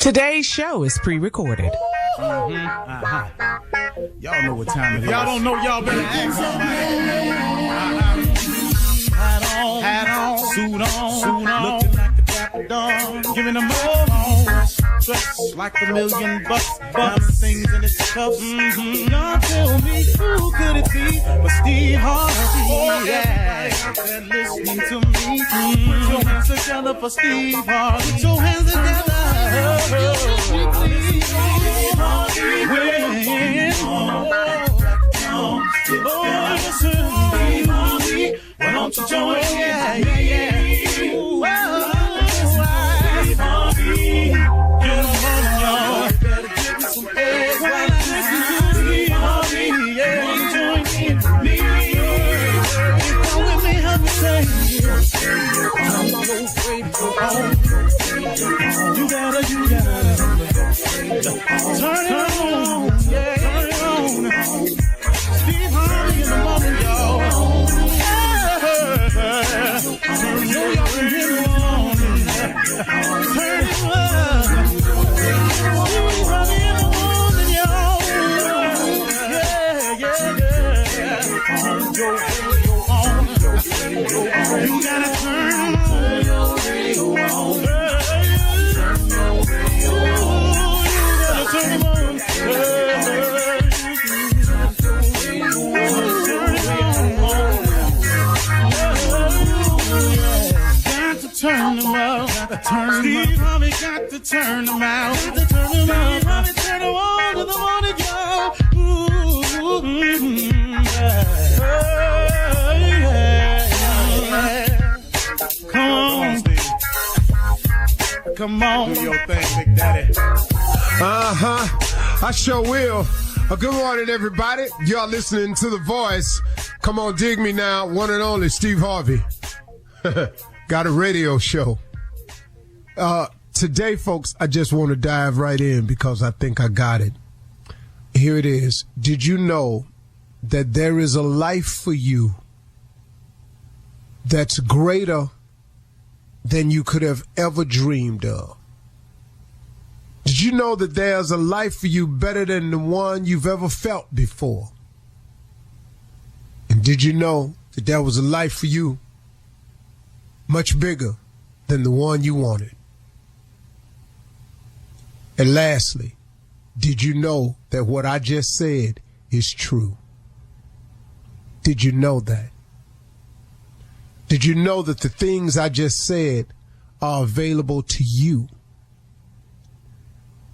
Today's show is pre-recorded. Y'all know what time it is. Y'all don't know, y'all better ask somebody. Hat on, suit on, looking like a dapper dog, giving them all dressed like $1 million bucks, things in his cuffs. Y'all tell me who could it be but Steve Harvey? Oh yeah, they're listening to me. Put your hands together for Steve Harvey. Put your hands together. Why don't you join? Yeah. Get on, y'all. Better give me some eggs. Why not listen to Steve Harvey? Yeah, join in me. Come with me, help me say. I'm so afraid to go home. You gotta turn it on. Yeah, turn it on. Steve Harvey in the morning, y'all. You gotta turn your radio on. Turn them out. Steve Harvey got to turn them out. Steve Harvey turn them on to the morning, y'all. Come on, Steve. Come on. Do your thing, Big Daddy. I sure will. Good morning, everybody. Y'all listening to The Voice. Come on, dig me now. One and only Steve Harvey. Got a radio show. Today, folks, I just want to dive right in because I think I got it. Here it is. Did you know that there is a life for you that's greater than you could have ever dreamed of? Did you know that there's a life for you better than the one you've ever felt before? And did you know that there was a life for you much bigger than the one you wanted? And lastly, did you know that what I just said is true? Did you know that? Did you know that the things I just said are available to you?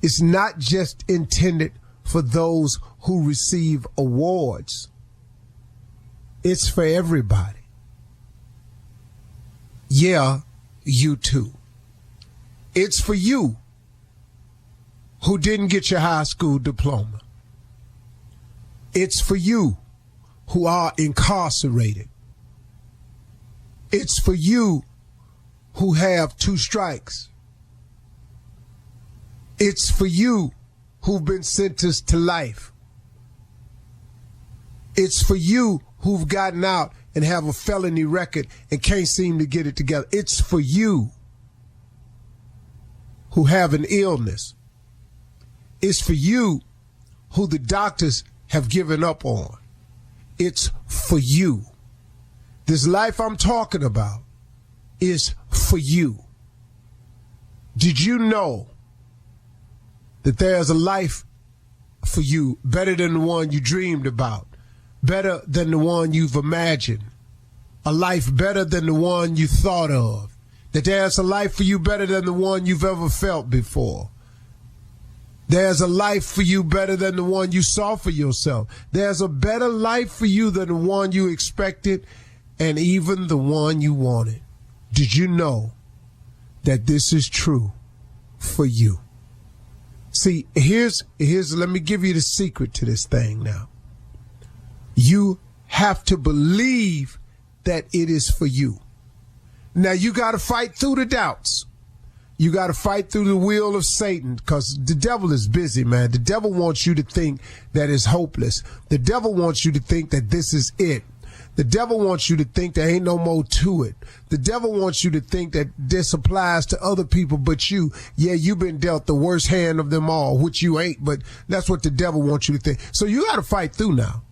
It's not just intended for those who receive awards. It's for everybody. Yeah, you too. It's for you who didn't get your high school diploma. It's for you who are incarcerated. It's for you who have 2 strikes. It's for you who've been sentenced to life. It's for you who've gotten out and have a felony record and can't seem to get it together. It's for you who have an illness. It's for you who the doctors have given up on. It's for you. This life I'm talking about is for you. Did you know that there's a life for you better than the one you dreamed about, better than the one you've imagined, a life better than the one you thought of, that there's a life for you better than the one you've ever felt before? There's a life for you better than the one you saw for yourself. There's a better life for you than the one you expected and even the one you wanted. Did you know that this is true for you? See, here's let me give you the secret to this thing now. You have to believe that it is for you. Now, you got to fight through the doubts. You got to fight through the will of Satan, because the devil is busy, man. The devil wants you to think that it's hopeless. The devil wants you to think that this is it. The devil wants you to think there ain't no more to it. The devil wants you to think that this applies to other people but you. Yeah, you've been dealt the worst hand of them all, which you ain't, but that's what the devil wants you to think. So you got to fight through now.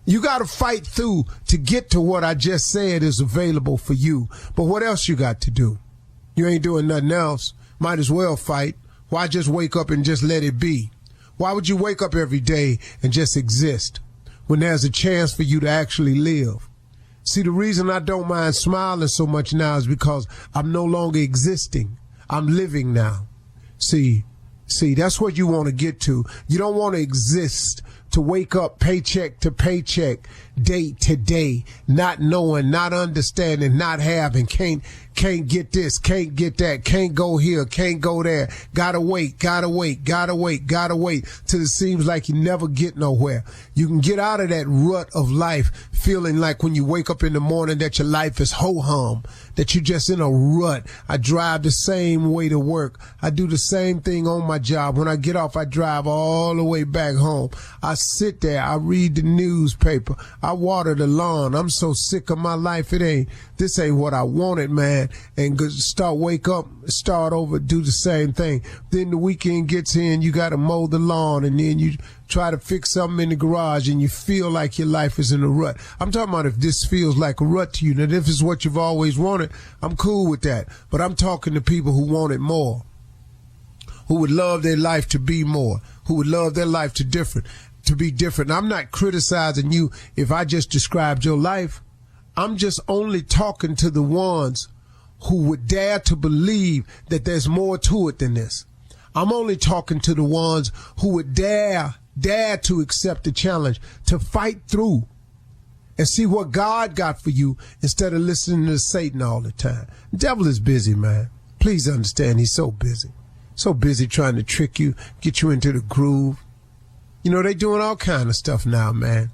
You got to fight through to get to what I just said is available for you. But what else you got to do? You ain't doing nothing else. Might as well fight. Why just wake up and just let it be? Why would you wake up every day and just exist when there's a chance for you to actually live? See, the reason I don't mind smiling so much now is because I'm no longer existing. I'm living now. See, that's what you want to get to. You don't want to exist to wake up paycheck to paycheck, day to day, not knowing, not understanding, not having, can't get this, can't get that, can't go here, can't go there, gotta wait till it seems like you never get nowhere. You can get out of that rut of life feeling like when you wake up in the morning that your life is ho-hum, that you're just in a rut. I drive the same way to work. I do the same thing on my job. When I get off, I drive all the way back home. I sit there, I read the newspaper, I water the lawn. I'm so sick of my life. This ain't what I wanted, man. And wake up, start over, do the same thing. Then the weekend gets in, you got to mow the lawn, and then you try to fix something in the garage, and you feel like your life is in a rut. I'm talking about if this feels like a rut to you. Now, if it's what you've always wanted, I'm cool with that. But I'm talking to people who want it more, who would love their life to be more, who would love their life to be different. I'm not criticizing you if I just described your life. I'm just only talking to the ones who would dare to believe that there's more to it than this. I'm only talking to the ones who would dare to accept the challenge, to fight through and see what God got for you instead of listening to Satan all the time. The devil is busy, man. Please understand, he's so busy. So busy trying to trick you, get you into the groove. You know, they doing all kind of stuff now, man.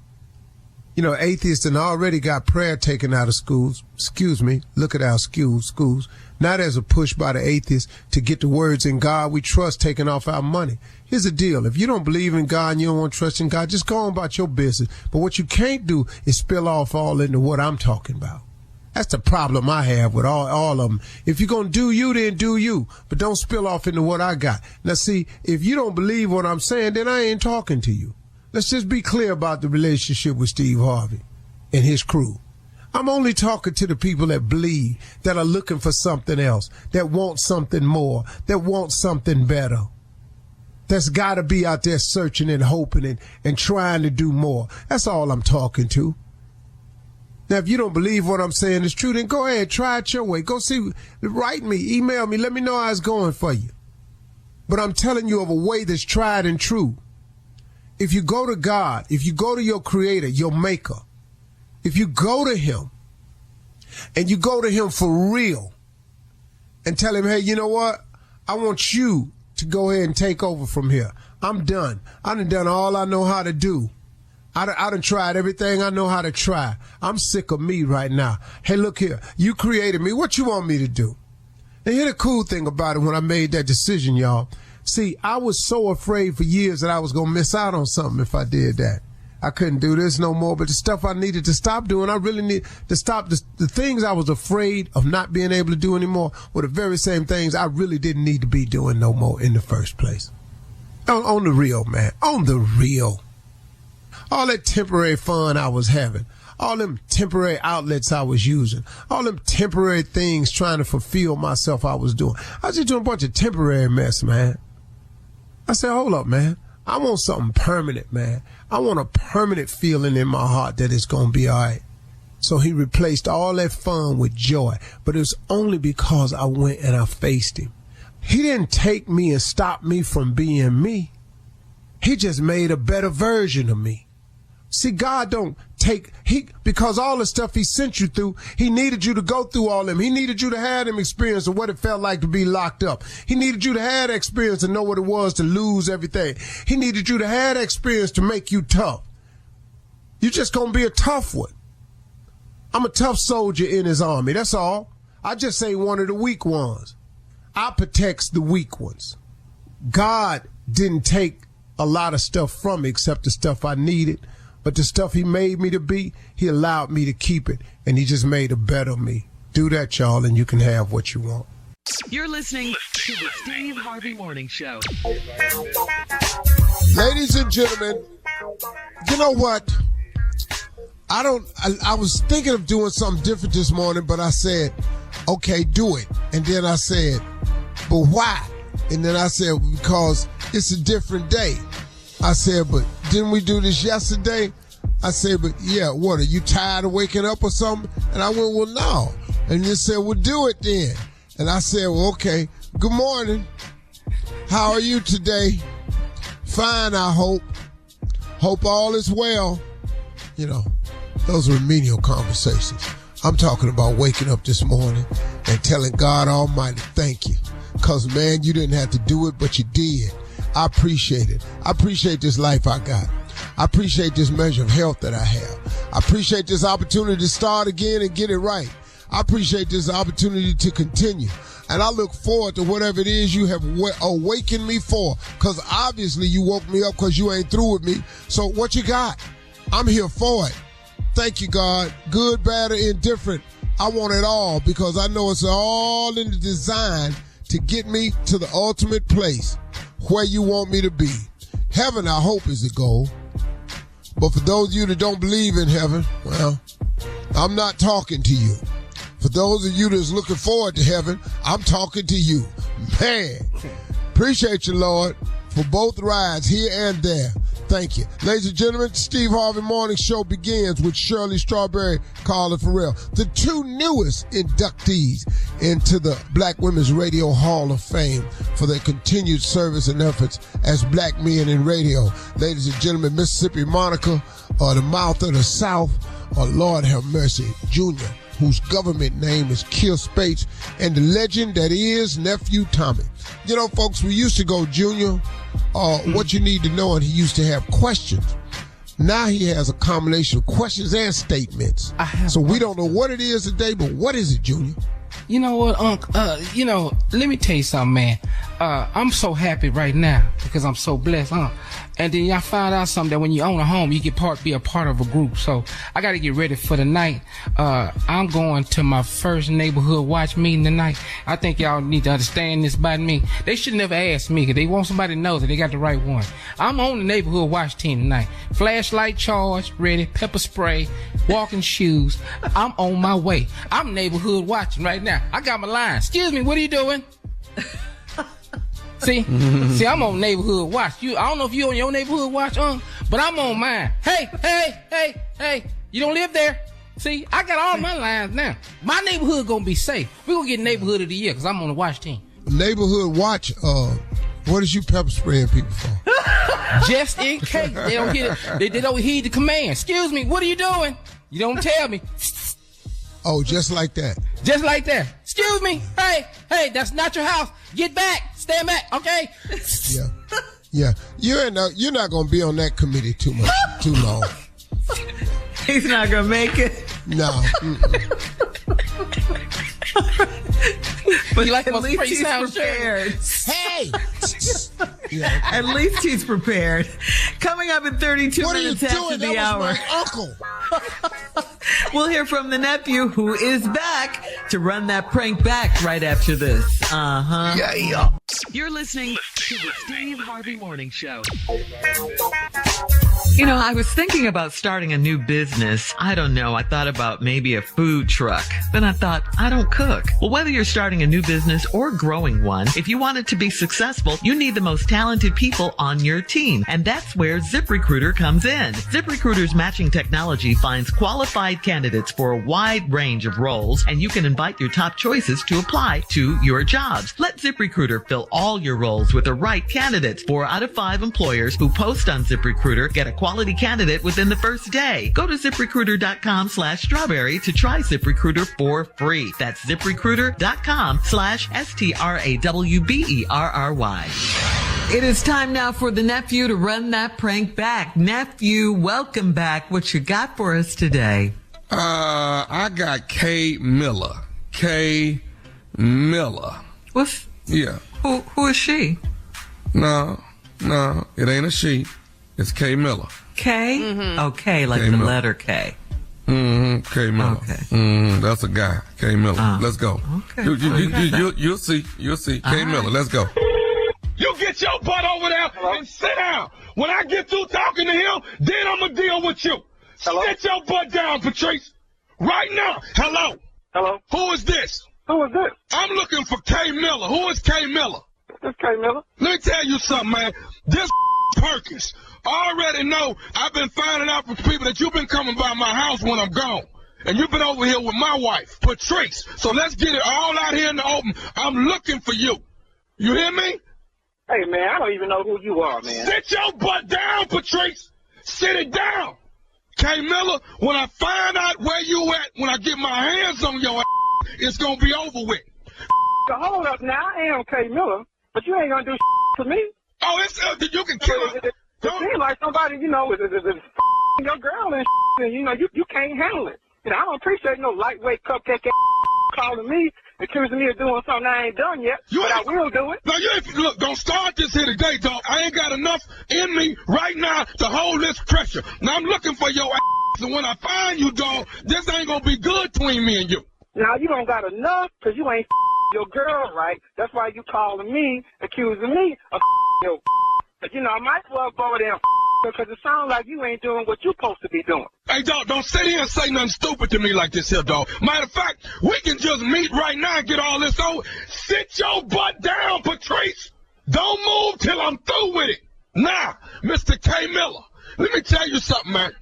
You know, atheists and already got prayer taken out of schools. Excuse me, look at our schools. Now there's a push by the atheists to get the words "in God we trust" taken off our money. Here's the deal. If you don't believe in God and you don't want to trust in God, just go on about your business. But what you can't do is spill off all into what I'm talking about. That's the problem I have with all of them. If you're going to do you, then do you. But don't spill off into what I got. Now, see, if you don't believe what I'm saying, then I ain't talking to you. Let's just be clear about the relationship with Steve Harvey and his crew. I'm only talking to the people that believe, that are looking for something else, that want something more, that want something better. That's got to be out there searching and hoping and trying to do more. That's all I'm talking to. Now, if you don't believe what I'm saying is true, then go ahead, try it your way. Go see, write me, email me, let me know how it's going for you. But I'm telling you of a way that's tried and true. If you go to God, if you go to your creator, your maker, if you go to him and you go to him for real and tell him, hey, you know what? I want you to go ahead and take over from here. I'm done. I done all I know how to do. I done tried everything I know how to try. I'm sick of me right now. Hey, look here. You created me. What you want me to do? And here's the cool thing about it when I made that decision, y'all. See, I was so afraid for years that I was going to miss out on something if I did that. I couldn't do this no more, but the stuff I needed to stop doing, I really need to stop. The things I was afraid of not being able to do anymore were the very same things I really didn't need to be doing no more in the first place. On the real, man. On the real. All that temporary fun I was having, all them temporary outlets I was using, all them temporary things trying to fulfill myself I was doing. I was just doing a bunch of temporary mess, man. I said, hold up, man. I want something permanent, man. I want a permanent feeling in my heart that it's going to be all right. So he replaced all that fun with joy. But it was only because I went and I faced him. He didn't take me and stop me from being me. He just made a better version of me. See, God don't take, because all the stuff he sent you through, he needed you to go through all them. He needed you to have them experience of what it felt like to be locked up. He needed you to have that experience to know what it was to lose everything. He needed you to have that experience to make you tough. You're just going to be a tough one. I'm a tough soldier in his army. That's all. I just ain't one of the weak ones. I protects the weak ones. God didn't take a lot of stuff from me except the stuff I needed. But the stuff he made me to be, he allowed me to keep it, and he just made a better me. Do that, y'all, and you can have what you want. You're listening to the Steve Harvey Morning Show. Ladies and gentlemen, you know what? I was thinking of doing something different this morning, but I said, okay, do it. And then I said, but why? And then I said, because it's a different day. I said, but didn't we do this yesterday? I said, but yeah, what, are you tired of waking up or something? And I went, well, no. And you said, well, do it then. And I said, well, okay, good morning. How are you today? Fine, I hope. Hope all is well. You know, those are remedial conversations. I'm talking about waking up this morning and telling God Almighty, thank you. Because, man, you didn't have to do it, but you did. I appreciate it. I appreciate this life I got. I appreciate this measure of health that I have. I appreciate this opportunity to start again and get it right. I appreciate this opportunity to continue. And I look forward to whatever it is you have awakened me for. Because obviously you woke me up because you ain't through with me. So what you got? I'm here for it. Thank you, God. Good, bad, or indifferent. I want it all because I know it's all in the design to get me to the ultimate place where you want me to be. Heaven, I hope, is the goal. But for those of you that don't believe in heaven, well, I'm not talking to you. For those of you that's looking forward to heaven, I'm talking to you. Man, appreciate you, Lord, for both rides here and there. Thank you. Ladies and gentlemen, Steve Harvey Morning Show begins with Shirley Strawberry, Carla Farrell, the two newest inductees into the Black Women's Radio Hall of Fame for their continued service and efforts as black men in radio. Ladies and gentlemen, Mississippi Monica, or the Mouth of the South, or Lord have mercy, Junior, whose government name is Kill Spates, and the legend that is Nephew Tommy. You know, folks, we used to go, Junior, what you need to know, and he used to have questions. Now he has a combination of questions and statements. So we don't know what it is today, but what is it, Junior? You know what, Unc? Let me tell you something, man. I'm so happy right now because I'm so blessed, huh? And then y'all find out something that when you own a home, you get be a part of a group. So I got to get ready for the night. I'm going to my first neighborhood watch meeting tonight. I think y'all need to understand this about me. They should never ask me because they want somebody to know that they got the right one. I'm on the neighborhood watch team tonight. Flashlight charge, ready, pepper spray, walking shoes. I'm on my way. I'm neighborhood watching right now. I got my line. Excuse me, what are you doing? See, I'm on neighborhood watch. I don't know if you on your neighborhood watch, but I'm on mine. Hey, you don't live there. See, I got all my lines now. My neighborhood gonna be safe. We gonna get neighborhood of the year because I'm on the watch team. Neighborhood watch, what is you pepper spraying people for? Just in case they don't hear they don't heed the command. Excuse me, what are you doing? You don't tell me. Oh, just like that. Just like that. Excuse me. Hey, that's not your house. Get back. Stand back, okay? Yeah. You're not going to be on that committee too long. He's not going to make it. No. But you like at my least he's prepared. Hey! Yeah. At least he's prepared. Coming up in 32 minutes after the hour. That was my uncle. We'll hear from the nephew who is back to run that prank back right after this. Yeah. You're listening to the Steve Harvey Morning Show. You know, I was thinking about starting a new business. I don't know. I thought about maybe a food truck. Then I thought, I don't cook. Well, whether you're starting a new business or growing one, if you want it to be successful, you need the most talented people on your team. And that's where ZipRecruiter comes in. ZipRecruiter's matching technology finds qualified candidates for a wide range of roles, and you can invite your top choices to apply to your jobs. Let ZipRecruiter fill all your roles with the right candidates. 4 out of 5 employers who post on ZipRecruiter get a quality candidate within the first day. Go to ZipRecruiter.com/strawberry to try ZipRecruiter for free. That's ZipRecruiter.com/STRAWBERRY. It is time now for the nephew to run that prank back. Nephew, welcome back. What you got for us today? I got Kay Miller. Kay Miller. What's? Yeah. Who is she? No, it ain't a she. It's Kay Miller. K? Mm-hmm. Okay, like K the Miller. letter K. Mm-hmm. K Miller. Okay. Mm-hmm. That's a guy. K Miller. Let's go. Okay. You'll see. You'll see. K Miller. Let's go. You get your butt over there and sit down. When I get through talking to him, then I'm going to deal with you. Sit your butt down, Patrice. Right now. Hello. Hello. Who is this? Who is this? I'm looking for K Miller. Who is K Miller? This K Miller. Let me tell you something, man. This Perkins. I already know I've been finding out from people that you've been coming by my house when I'm gone. And you've been over here with my wife, Patrice. So let's get it all out here in the open. I'm looking for you. You hear me? Hey, man, I don't even know who you are, man. Sit your butt down, Patrice. Sit it down. K Miller, when I find out where you at, when I get my hands on your ass, it's going to be over with. So hold up now. I am K Miller, but you ain't going to do to me. Oh, it's you can kill her. It seems like somebody, is your girl and you can't handle it. I don't appreciate no lightweight cupcake calling me, accusing me of doing something I ain't done yet, but I will do it. No, you ain't, look, don't start this here today, dog. I ain't got enough in me right now to hold this pressure. Now I'm looking for your ass, and when I find you, dog, this ain't gonna be good between me and you. Now you don't got enough, because you ain't your girl right. That's why you calling me, accusing me of your. But I might as well go over there and because it sounds like you ain't doing what you supposed to be doing. Hey, dog, don't sit here and say nothing stupid to me like this here, dog. Matter of fact, we can just meet right now and get all this over. Sit your butt down, Patrice. Don't move till I'm through with it. Now, Mr. K Miller, let me tell you something, man.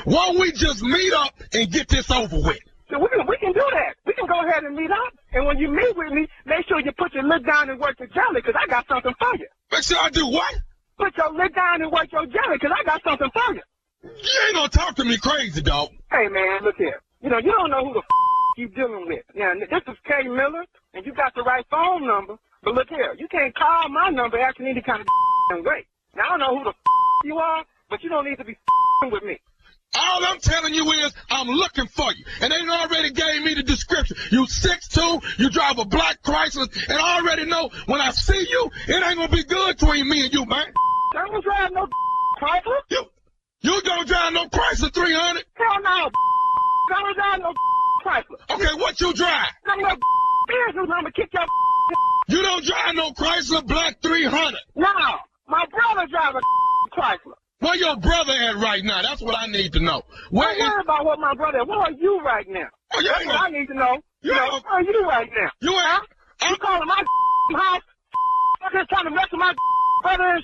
Why don't we just meet up and get this over with? So we can do that. We can go ahead and meet up. And when you meet with me, make sure you put your lip down and work your jelly, because I got something for you. Make sure I do what? Put your lip down and work your jelly, because I got something for you. You ain't gonna talk to me crazy, dog. Hey, man, look here. You don't know who the you dealing with. Now, this is K Miller, and you got the right phone number. But look here, you can't call my number asking any kind of way. Now, I don't know who the you are, but you don't need to be with me. All I'm telling you is I'm looking for you. And they already gave me the description. You 6'2", you drive a black Chrysler, and I already know when I see you, it ain't gonna be good between me and you, man. I don't drive no Chrysler. You don't drive no Chrysler 300? Hell no. I don't drive no Chrysler. Okay, what you drive? I'm no business. I'm gonna kick your. You don't drive no Chrysler black 300? No, my brother drives a Chrysler. Where your brother at right now? That's what I need to know. Don't worry about what my brother. Where are you right now? Oh, That's what I need to know. Where are you right now? You ain't. You calling my house? I'm just trying to mess with my brother and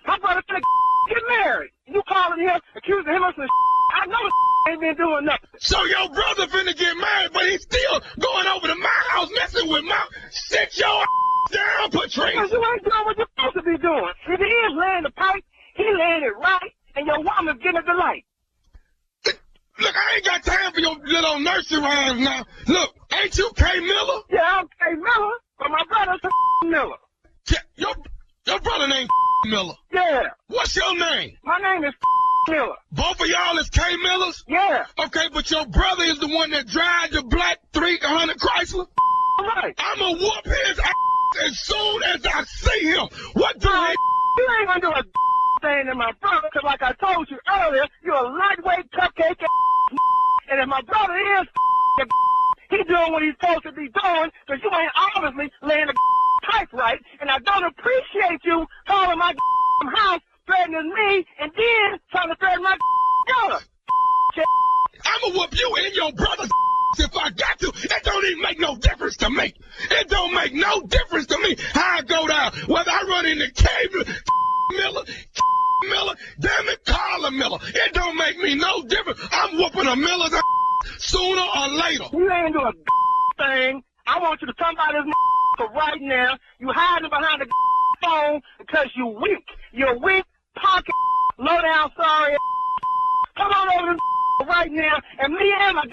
my brother finna get married. You calling him, accusing him of some I know ain't been doing nothing. So your brother finna get married, but he's still going over to my house messing with my. Sit your down, Patrice. Because you ain't doing what you're supposed to be doing. If he is laying the pipe, he laying it right, and your woman's getting the light. Look, I ain't got time for your little nursery rhymes now. Look, ain't you K Miller? Yeah, I'm K Miller, but my brother's Miller. Your brother named Miller. Yeah. What's your name? My name is Miller. Both of y'all is K Millers? Yeah. Okay, but your brother is the one that drives the black 300 Chrysler? Right. I'ma whoop his ass as soon as I see him. What do you ain't gonna do a thing to my brother, because like I told you earlier, you're a lightweight cupcake and if my brother is he doing what he's supposed to be doing, because you ain't obviously laying the pipe right, and I don't appreciate you calling my house, threatening me, and then trying to threaten my daughter. I'ma whoop you and your brother if I got to. It don't even make no difference to me. It don't make no difference to me how I go down, whether I run into K Miller, damn it, Carla Miller. It don't make me no difference. I'm whooping a Miller's sooner or later. You ain't doing a thing. I want you to come by this right now. You hiding behind the phone because you weak. You're weak, pocket, low down, sorry. Come on over this right now, and me and my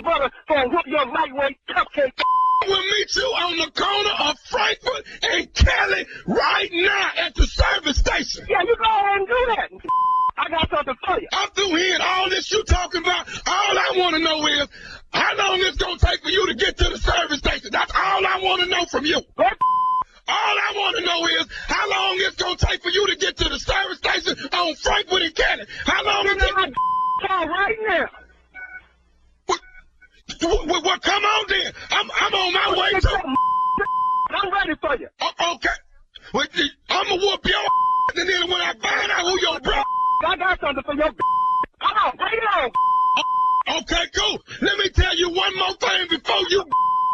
brother gonna whoop your lightweight cupcake. We'll meet you on the corner of Frankfurt and Cali right now at the service station. Yeah, you go ahead and do that. I got something for you. I'm through hearing all this you talking about. All I want to know is how long it's going to take for you to get to the service station. That's all I want to know from you. What? All I want to know is how long it's going to take for you to get to the service station on Frankfurt and Cali. How long it on my way to. I'm ready for you. Okay. Well, I'm going to whoop your and then when I find out who your bro. I got something for your. Come on, bring it on. Okay, cool. Let me tell you one more thing before you.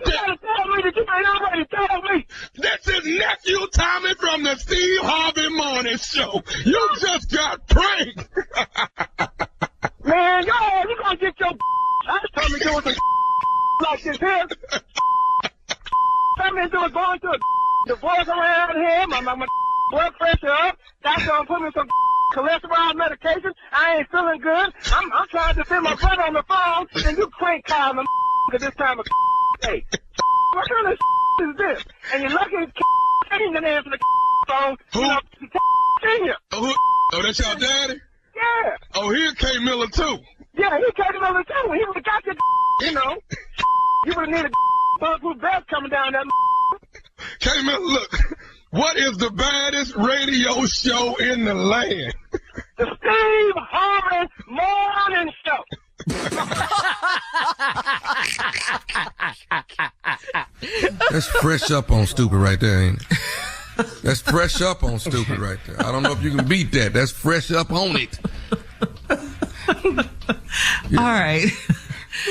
You gotta tell me that you ain't already told me. This is nephew Tommy from the Steve Harvey Morning Show. You just got pranked. Man, go ahead. You gonna get your. I was telling me doing some like this here. Something to do with going to a divorce around here. My blood pressure up. Doctor gonna put me some cholesterol medication. I ain't feeling good. I'm trying to send my brother on the phone, and you crank calling him at this time of day. What kind of is this? And you're lucky he didn't answer the phone. Who? You know, senior. Oh, that's your daddy? Yeah. Oh, here's K. Miller, too. Yeah, he came over too. He would have got your, you know. You would have needed bulletproof vest coming down that. K. Miller, look. What is the baddest radio show in the land? The Steve Harvey Morning Show. That's fresh up on stupid right there, ain't it? That's fresh up on stupid right there. I don't know if you can beat that. That's fresh up on it. Yeah. All right.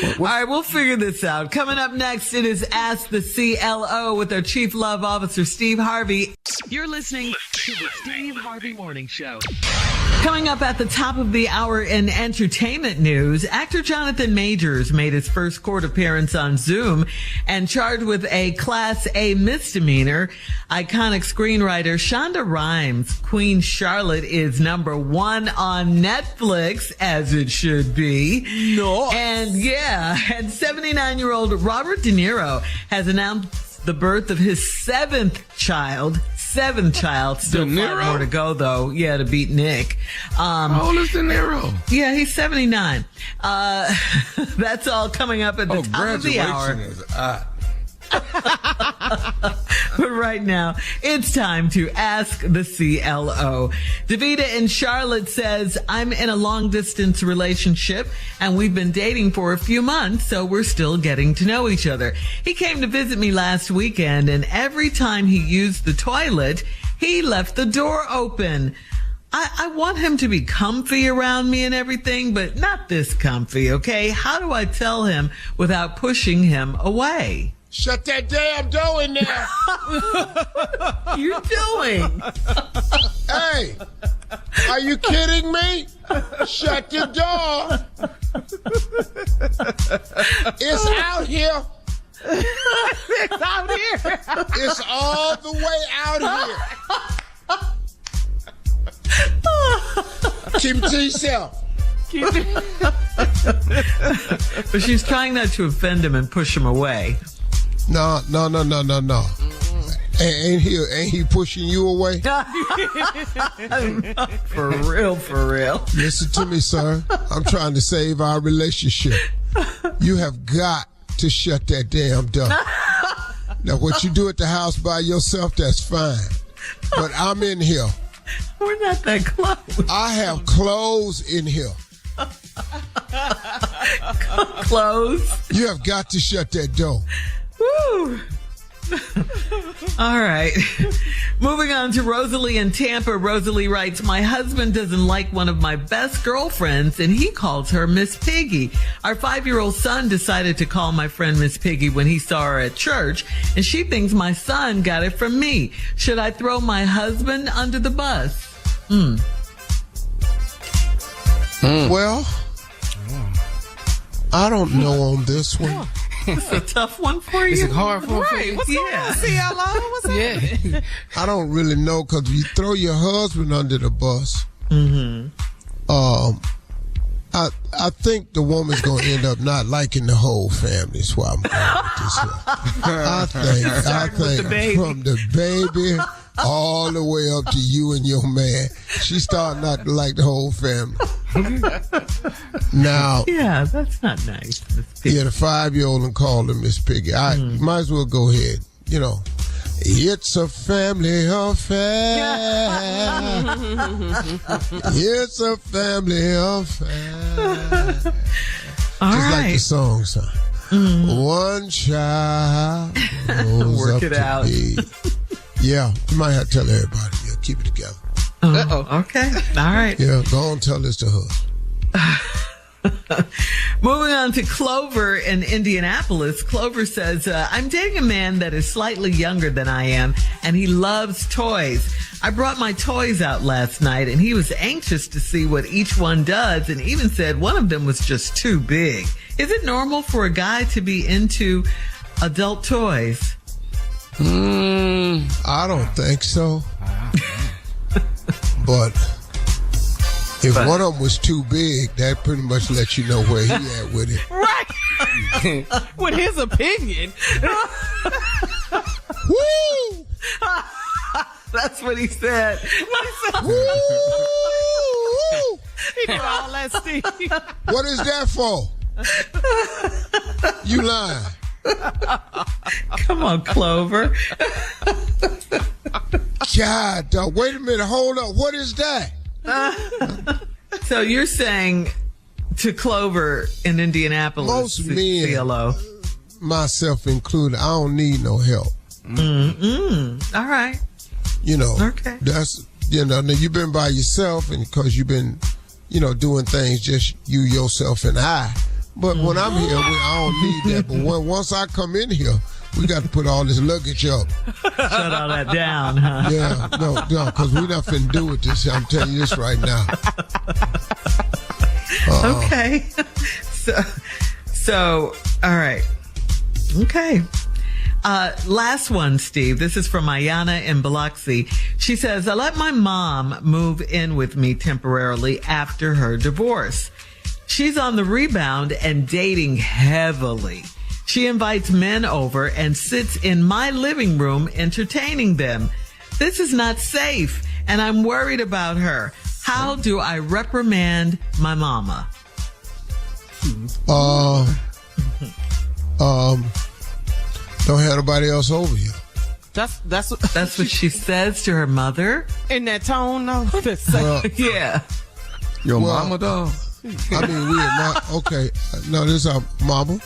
All right, we'll figure this out. Coming up next, it is Ask the CLO with our Chief Love Officer, Steve Harvey. You're listening to the Steve Harvey Morning Show. Coming up at the top of the hour in entertainment news, actor Jonathan Majors made his first court appearance on Zoom and charged with a Class A misdemeanor. Iconic screenwriter Shonda Rhimes' Queen Charlotte is number 1 on Netflix, as it should be. No. And 79-year-old Robert De Niro has announced the birth of his 7th child. Still 5 more to go, though. Yeah, to beat Nick. How old is De Niro? Yeah, he's 79. That's all coming up at the top of the hour. But right now, it's time to Ask the CLO. Davida in Charlotte says, I'm in a long-distance relationship, and we've been dating for a few months, so we're still getting to know each other. He came to visit me last weekend, and every time he used the toilet, he left the door open. I want him to be comfy around me and everything, but not this comfy, okay? How do I tell him without pushing him away? Shut that damn door in there. What are you doing? Hey, are you kidding me? Shut your door. It's out here. It's out here. It's all the way out here. Keep it to yourself. But she's trying not to offend him and push him away. No. Ain't he pushing you away? For real. Listen to me, sir. I'm trying to save our relationship. You have got to shut that damn door. Now, what you do at the house by yourself, that's fine. But I'm in here. We're not that close. I have clothes in here. Clothes? You have got to shut that door. Woo. All right. Moving on to Rosalie in Tampa. Rosalie writes, my husband doesn't like one of my best girlfriends, and he calls her Miss Piggy. Our 5-year-old son decided to call my friend Miss Piggy when he saw her at church, and she thinks my son got it from me. Should I throw my husband under the bus? Well, I don't know on this one. It's a tough one for you. Is it hard for you? What's going on, CLO? What's happening? I don't really know, because if you throw your husband under the bus, I think the woman's going to end up not liking the whole family. That's why I'm going with this here. I think from the baby all the way up to you and your man, she's starting not to like the whole family. Now, yeah, that's not nice. Yeah, the 5-year-old and called her Miss Piggy. I might as well go ahead. You know, it's a family affair. It's a family affair. All Just right. like the song, son. One child grows Work up it to out. be. Yeah, you might have to tell everybody. Yeah, keep it together. Okay. All right. Yeah, go on and tell this to her. Moving on to Clover in Indianapolis. Clover says, I'm dating a man that is slightly younger than I am, and he loves toys. I brought my toys out last night, and he was anxious to see what each one does, and even said one of them was just too big. Is it normal for a guy to be into adult toys? I don't think so. But if one of them was too big, that pretty much lets you know where he at with it. Right. With his opinion. Woo! That's what he said. Woo! He did all that, Steve. What is that for? You lying. Come on, Clover. God, dog. Wait a minute. Hold up. What is that? So you're saying to Clover in Indianapolis, Most men, CLO. myself included, I don't need no help. All right. You know, Okay. that's, now you've been by yourself and because you've been, doing things just you, yourself, and I. But when I'm here, I don't need that. But once I come in here, we got to put all this luggage up. Shut all that down, huh? Yeah, no, because we're not finna do it this. I'm telling you this right now. Okay. So, all right. Okay. Last one, Steve. This is from Ayana in Biloxi. She says, I let my mom move in with me temporarily after her divorce. She's on the rebound and dating heavily. She invites men over and sits in my living room entertaining them. This is not safe, and I'm worried about her. How do I reprimand my mama? Don't have nobody else over here. That's what she says to her mother. In that tone, though. Well, Yeah. Your Well, mama, dog? I mean, we are not, okay. No, this is our mama.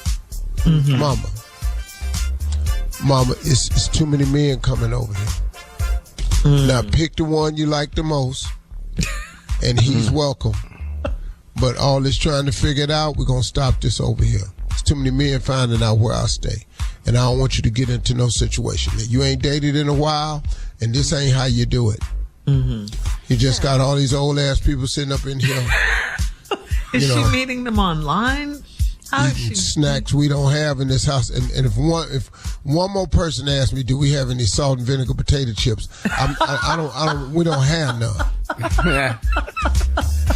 Mama, it's too many men coming over here. Now, pick the one you like the most, and he's welcome. But all this trying to figure it out, we're going to stop this over here. It's too many men finding out where I stay. And I don't want you to get into no situation that you ain't dated in a while, and this ain't how you do it. You just got all these old ass people sitting up in here. Is she meeting them online? How is Eating she? snacks we don't have in this house. And if one more person asks me, do we have any salt and vinegar potato chips? We don't have none. Yeah.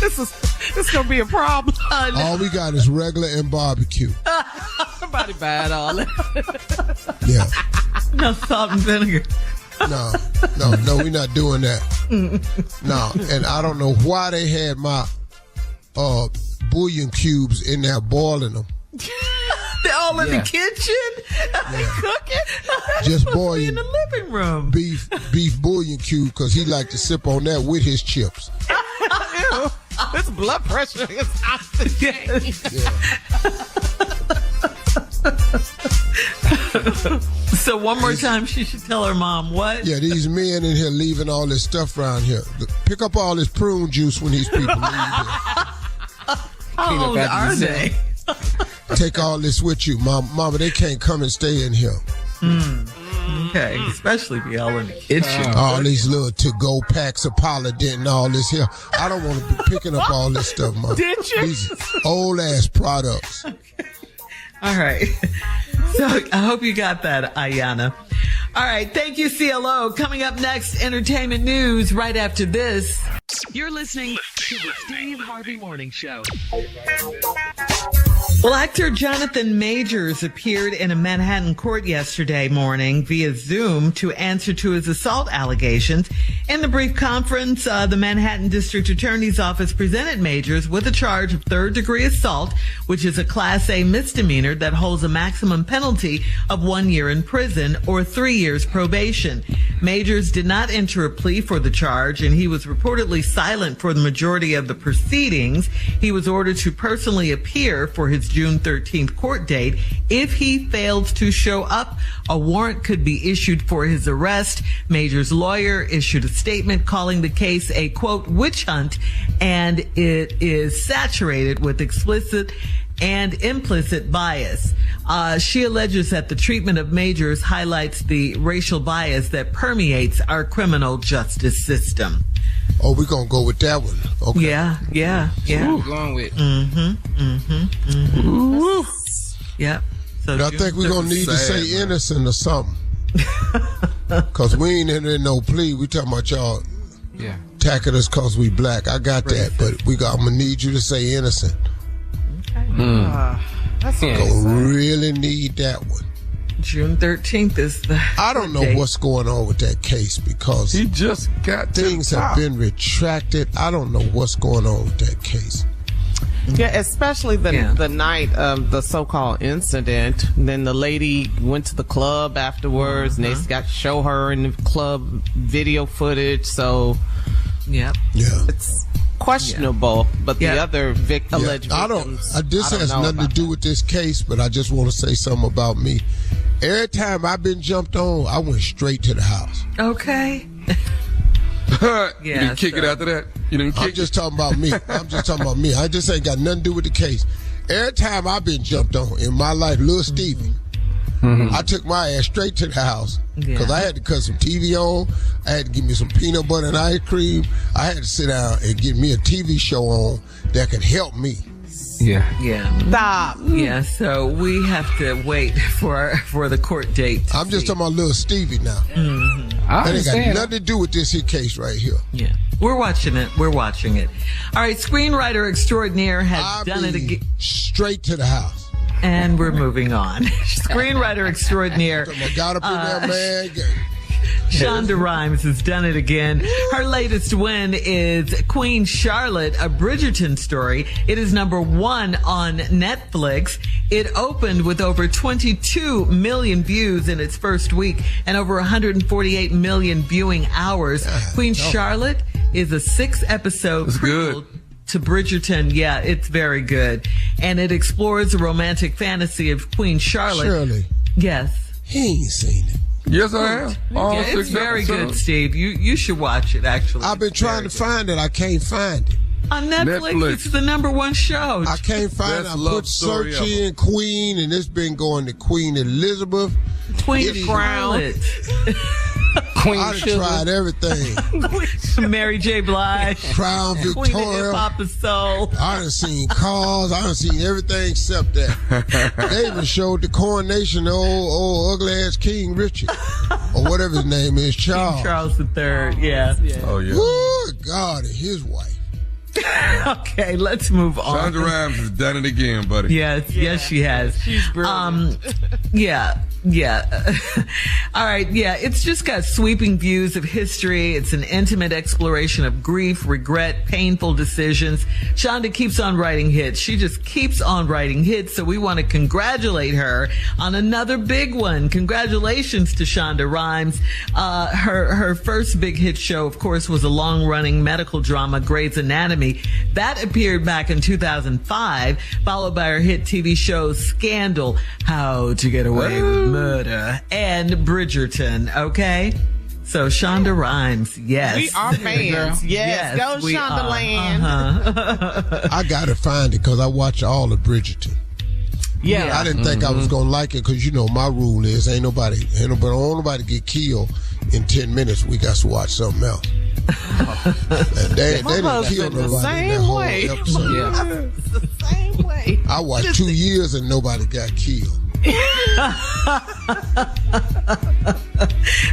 This gonna be a problem. All we got is regular and barbecue. Somebody bad all that. Yeah. No salt and vinegar. No, we're not doing that. No, and I don't know why they had my bouillon cubes in there boiling them. They're all in the kitchen. Cooking. Just Supposed to be boiling in the living room. beef bouillon cube because he like to sip on that with his chips. Ew. His blood pressure is off the chain. So one more time, she should tell her mom what? Yeah, these men in here leaving all this stuff around here. Pick up all this prune juice when these people leave here. How old are they? Take all this with you. Mama, they can't come and stay in here. Okay, especially if you're all in the kitchen. All these little to-go packs of Polydent and all this here. I don't want to be picking up all this stuff, Mama. Did you? These old-ass products. All right. So I hope you got that, Ayana. All right. Thank you, CLO. Coming up next, entertainment news right after this. You're listening to the Steve Harvey Morning Show. Well, actor Jonathan Majors appeared in a Manhattan court yesterday morning via Zoom to answer to his assault allegations In the brief conference, the Manhattan District Attorney's Office presented Majors with a charge of third-degree assault, which is a Class A misdemeanor that holds a maximum penalty of 1 year in prison or 3 years probation. Majors did not enter a plea for the charge, and he was reportedly silent for the majority of the proceedings. He was ordered to personally appear for his June 13th court date. If he failed to show up, a warrant could be issued for his arrest. Majors' lawyer issued a statement calling the case a, quote, witch hunt, and it is saturated with explicit and implicit bias. She alleges that the treatment of Majors highlights the racial bias that permeates our criminal justice system. Oh, we're going to go with that one. Okay. Yeah. We're going with. Yep. So I think we're going to need to say innocent or something. Because we ain't in no plea. We talking about y'all attacking us because we black. I got that, but I'm going to need you to say innocent. Okay. That's really need that one. June 13th is the I don't know what's going on with that case because he just got things have been retracted. I don't know what's going on with that case. Yeah, especially the night of the so-called incident. Then the lady went to the club afterwards, and they got to show her in the club video footage. So, it's questionable. But the other alleged victims, this has nothing to do with this case, but I just want to say something about me. Every time I've been jumped on, I went straight to the house. Okay. You didn't kick it after that? I'm just talking about me. I just ain't got nothing to do with the case. Every time I've been jumped on in my life, Lil Stevie, I took my ass straight to the house because I had to cut some TV on. I had to give me some peanut butter and ice cream. I had to sit down and get me a TV show on that could help me. Stop. Yeah, so we have to wait for the court date. I'm just talking about Lil Stevie now. That ain't got nothing to do with this here case right here. Yeah. We're watching it. All right, screenwriter extraordinaire has done it again. Straight to the house. And we're moving on. Screenwriter extraordinaire. Got up in there, man. Shonda Rhimes has done it again. Her latest win is Queen Charlotte, a Bridgerton story. It is #1 on Netflix. It opened with over 22 million views in its first week and over 148 million viewing hours. Queen Charlotte is a 6-episode prequel to Bridgerton. Yeah, it's very good. And it explores the romantic fantasy of Queen Charlotte. Shirley. Yes. He ain't seen it. Yes, I have. It's very good, Steve. You should watch it, actually. I've been trying to find it. I can't find it. On Netflix, it's the #1 show. I can't find it. I put search in Queen, and it's been going to Queen Elizabeth. Queen Crown. Queen I done tried everything. Mary J. Blige. Crown Victoria. Queen Papa Soul. I done seen Cars. I done seen everything except that. They even showed the coronation of old ugly ass King Richard. Or whatever his name is, Charles. King Charles III, yeah. Oh, yeah. Good God, and his wife. Okay, let's move on. Shonda Rhimes has done it again, buddy. Yes, she has. She's brilliant. All right, it's just got sweeping views of history. It's an intimate exploration of grief, regret, painful decisions. Shonda keeps on writing hits. She just keeps on writing hits, so we want to congratulate her on another big one. Congratulations to Shonda Rhimes. Her first big hit show, of course, was a long-running medical drama, Grey's Anatomy. That appeared back in 2005, followed by her hit TV shows Scandal, How to Get Away with Murder, and Bridgerton, okay? So Shonda Rhimes, yes. We are fans. Yes, go Shonda Land. I gotta find it because I watch all of Bridgerton. Yeah. I didn't think I was gonna like it because my rule is ain't nobody get killed in 10 minutes. We got to watch something else. And they didn't kill nobody in that whole episode. The same way. I watched 2 years and nobody got killed.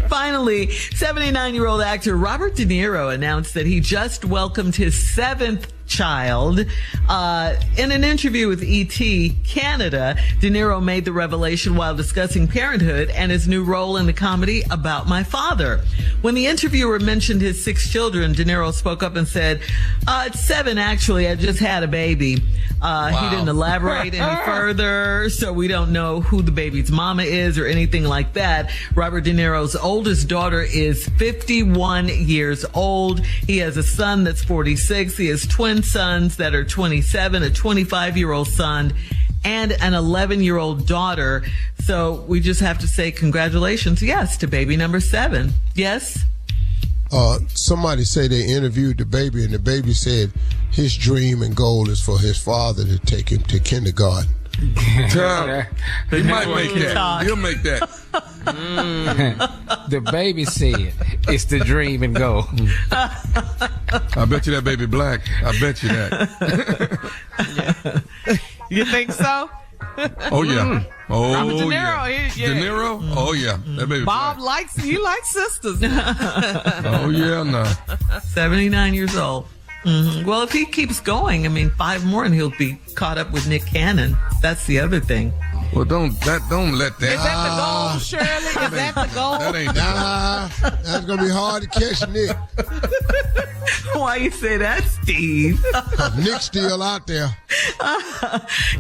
Finally, 79-year-old actor Robert De Niro announced that he just welcomed his 7th child. In an interview with ET Canada, De Niro made the revelation while discussing parenthood and his new role in the comedy About My Father. When the interviewer mentioned his 6 children, De Niro spoke up and said, it's 7 actually, I just had a baby. He didn't elaborate any further, so we don't know who the baby's mama is or anything like that. Robert De Niro's oldest daughter is 51 years old. He has a son that's 46. He has twin sons that are 27, a 25-year-old son, and an 11-year-old daughter. So we just have to say congratulations, yes, to baby number 7. Yes? Somebody say they interviewed the baby, and the baby said his dream and goal is for his father to take him to kindergarten. He might make that. He'll make that. The baby said it's the dream and goal. I bet you that baby black. I bet you that. You think so? Oh yeah. Oh Robert De Niro, yeah. yeah. De Niro? Oh yeah. That baby Bob black. he likes sisters. Oh yeah, no. 79 years old. Mm-hmm. Well, if he keeps going, I mean, 5 more and he'll be caught up with Nick Cannon. That's the other thing. Well, don't let that. Is that the goal, Shirley? Is that the goal? That ain't That's gonna be hard to catch Nick. Why you say that, Steve? Nick's still out there.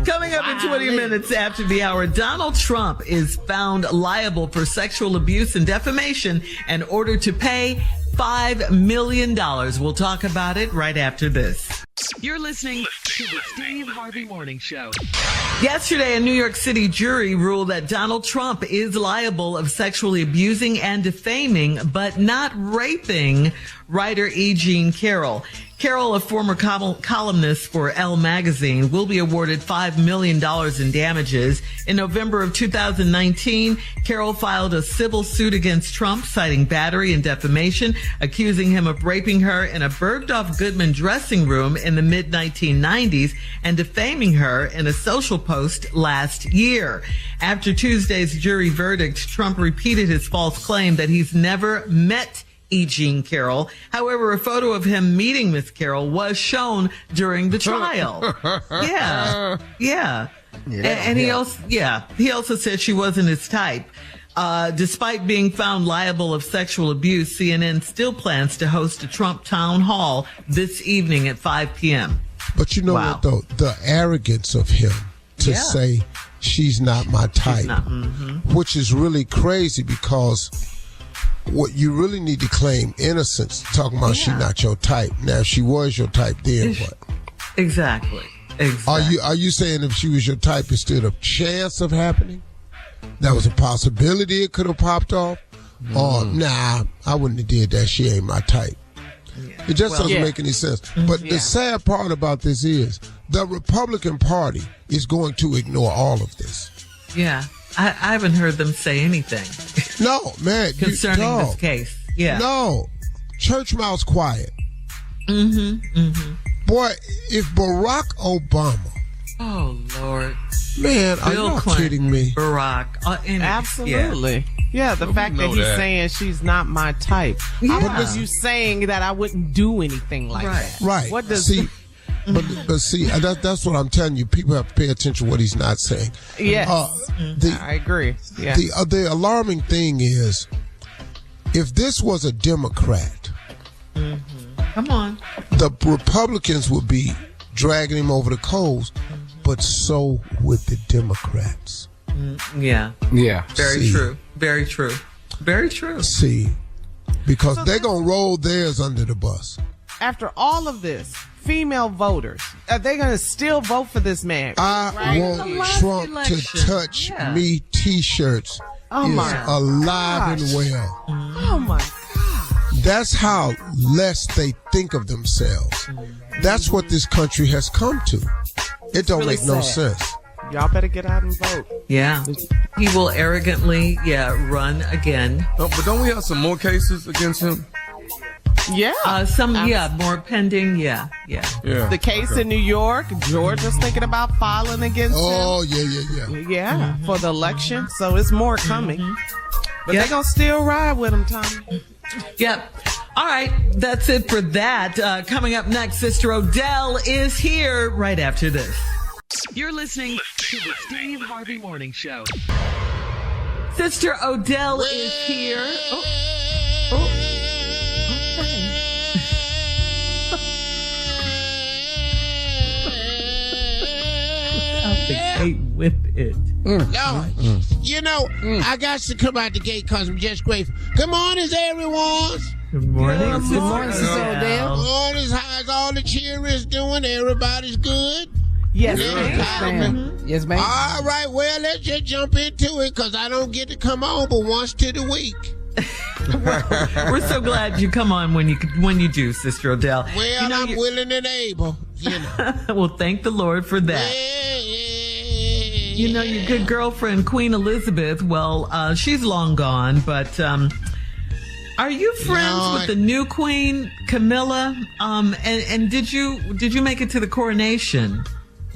Coming up in 20 minutes after the hour, Donald Trump is found liable for sexual abuse and defamation and ordered to pay $5 million. We'll talk about it right after this. You're listening to the Steve Harvey Morning Show. Yesterday, a New York City jury ruled that Donald Trump is liable of sexually abusing and defaming, but not raping writer E. Jean Carroll. Carroll, a former columnist for Elle magazine, will be awarded $5 million in damages. In November of 2019, Carroll filed a civil suit against Trump, citing battery and defamation, accusing him of raping her in a Bergdorf Goodman dressing room in the mid-1990s and defaming her in a social post last year. After Tuesday's jury verdict, Trump repeated his false claim that he's never met E. Jean Carroll. However, a photo of him meeting Miss Carroll was shown during the trial. Yeah. And he also said she wasn't his type. Despite being found liable of sexual abuse, CNN still plans to host a Trump town hall this evening at 5 p.m. But you know what, though? The arrogance of him to say she's not my type, which is really crazy, because what you really need to claim innocence, talking about she not your type. Now, if she was your type, then what? Exactly. Are you saying if she was your type, it stood a chance of happening? That was a possibility it could have popped off? Or, nah, I wouldn't have did that. She ain't my type. It just doesn't make any sense. But the sad part about this is the Republican Party is going to ignore all of this. Yeah. I haven't heard them say anything. No, man. Concerning this case. Yeah. No. Church mouse quiet. Boy, if Barack Obama. Oh, Lord. Man, Bill are you kidding me? Barack. Absolutely. Yeah, the fact that he's saying she's not my type. Yeah. But you saying that I wouldn't do anything like that. Right. What does... See, but see, that's what I'm telling you. People have to pay attention to what he's not saying. Yes. I agree. Yeah. The alarming thing is, if this was a Democrat, come on, the Republicans would be dragging him over the coals, but so would the Democrats. Yeah. Very true. Very true. Very true. See, because they're going to roll theirs under the bus. After all of this, female voters, are they going to still vote for this man? I want Trump to touch me T-shirts alive and well. Oh, my God. That's how less they think of themselves. That's what this country has come to. It don't really make no sad. sense. Y'all better get out and vote. Yeah. He will arrogantly, run again. No, but don't we have some more cases against him? Yeah. More pending. Yeah. The case in New York, Georgia's thinking about filing against him. Yeah, for the election. So it's more coming. But they're going to still ride with him, Tommy. Yep. All right. That's it for that. Coming up next, Sister Odell is here right after this. You're listening to the Steve Harvey Morning Show. Sister Odell is here. With it. Lord, you know, I got to come out the gate because I'm just grateful. Good morning, everyone. Good morning. Good morning, Sister Odell. Good morning. How's all the cheeries doing? Everybody's good? Yes, ma'am. Yes, ma'am. All right, well, let's just jump into it because I don't get to come on but once to the week. We're so glad you come on when you do, Sister Odell. Well, I'm willing and able, you know. Well, thank the Lord for that. You know, your good girlfriend, Queen Elizabeth, well, she's long gone, but are you friends with the new Queen, Camilla? And did you make it to the coronation?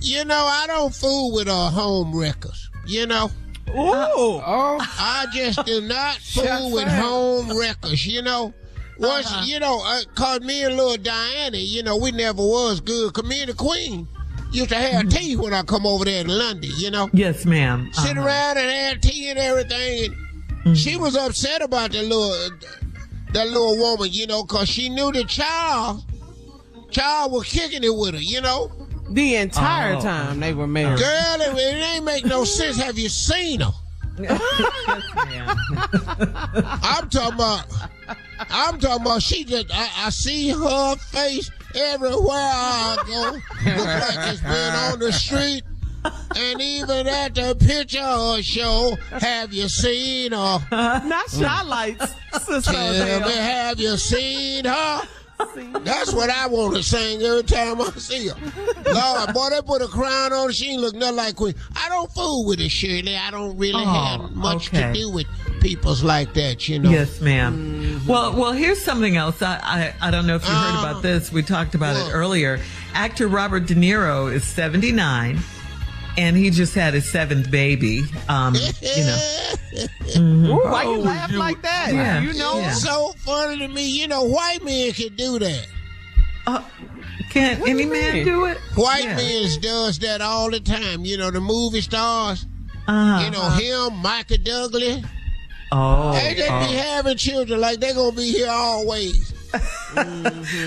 You know, I don't fool with home wreckers, you know. I just do not fool with home wreckers, you know. Once, you know, cause me and little Diana, you know, we never was good. Cause me and the Queen used to have tea when I come over there to London, you know. Yes, ma'am. Sit around and have tea and everything. And she was upset about that little woman, you know, cause she knew the child was kicking it with her, you know. The entire time they were married. Girl, it ain't make no sense. Have you seen her? I'm talking about she just, I see her face everywhere I go. Look like it's been on the street. And even at the picture show, have you seen her? Not Shotlights, Sister Tell me, have you seen her? That's what I want to sing every time I see her. Lord, boy, they put a crown on her. She ain't look nothing like Queen. I don't fool with it, Shirley. I don't really have much to do with peoples like that, you know. Yes, ma'am. Well, here's something else. I don't know if you heard about this. We talked about it earlier. Actor Robert De Niro is 79. And he just had his 7th baby, you know. Why you laugh like that? Yeah. You know, It's so funny to me. You know, white men can do that. Can any man do it? White men does that all the time. You know, the movie stars. You know, him, Michael Douglas. They just be having children like they're going to be here always.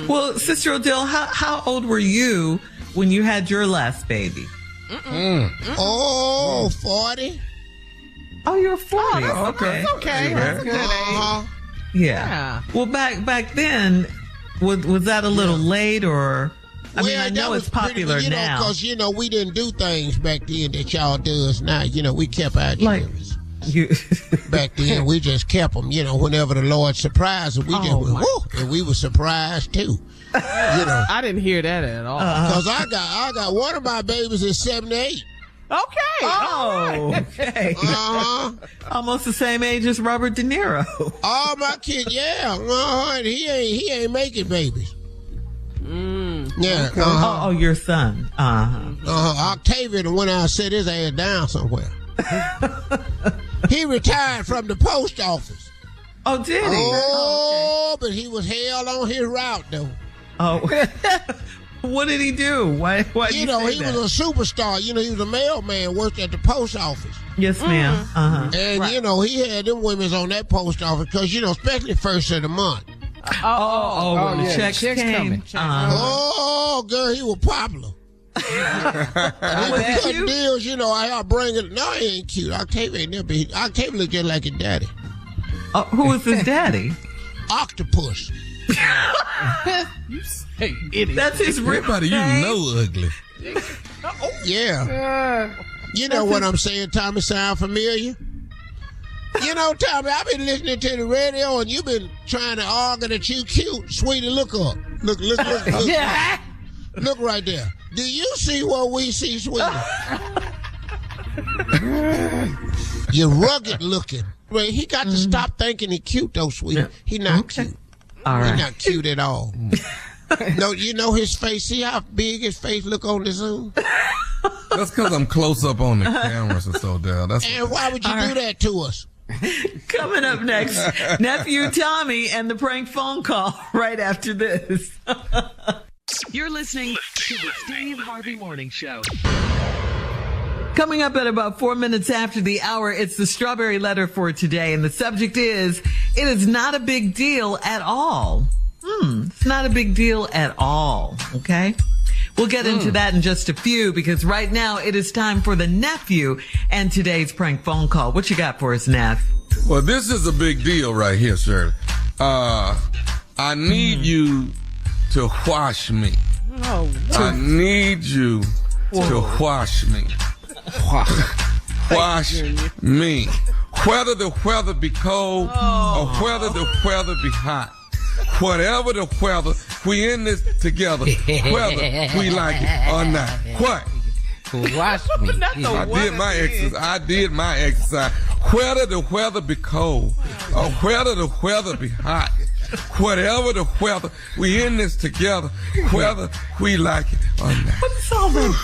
Well, Sister Odell, how old were you when you had your last baby? 40. Oh, you're 40. okay. That's good. Yeah. Well, back then, was that a little late or? I mean, I know it's popular now. Because, you know, we didn't do things back then that y'all does now. You know, we kept our children. Back then, we just kept them. You know, whenever the Lord surprised us, we just went, whoo, and we were surprised too. You know, I didn't hear that at all. Because I got one of my babies is 78. Okay. Okay. Almost the same age as Robert De Niro. All my kids, and he ain't making babies. Yeah. Oh, your son. Octavian went out and set his ass down somewhere. He retired from the post office. Oh, did he? But he was held on his route though. Oh. What did he do? Why you know, he was a superstar. You know, he was a mailman, worked at the post office. Yes, ma'am. And, you know, he had them women's on that post office because, you know, especially first of the month. When the checks came. Oh, girl, he was popular. He was cutting deals, you know, I bring it. No, he ain't cute. Octavia looked just like his daddy. Who was his daddy? Octopus. You say idiot. That's his everybody you know ugly. Yeah. You know what I'm saying, Tommy? Sound familiar? You know, Tommy, I've been listening to the radio and you've been trying to argue that you cute. Sweetie, look up. Look. Look right there. Do you see what we see, sweetie? You're rugged looking. He got to stop thinking he cute, though, sweetie. He not cute. All right. He's not cute at all. No, you know his face. See how big his face look on the Zoom? That's because I'm close up on the cameras and so down. And why would you do that to us? Coming up next, Nephew Tommy and the prank phone call right after this. You're listening to the Steve Harvey Morning Show. Coming up at about 4 minutes after the hour, it's the strawberry letter for today. And the subject is, it is not a big deal at all. It's not a big deal at all. Okay. We'll get into that in just a few, because right now it is time for the nephew and today's prank phone call. What you got for us, Neff? Well, this is a big deal right here, sir. I need you to wash me. Oh, I need you to wash me. Wash me. Whether the weather be cold or whether the weather be hot. Whatever the weather, we in this together. Whether we like it or not. What? Wash me. I did my exercise. Whether the weather be cold or whether the weather be hot. Whatever the weather, we in this together. Whether we like it or not. What's all the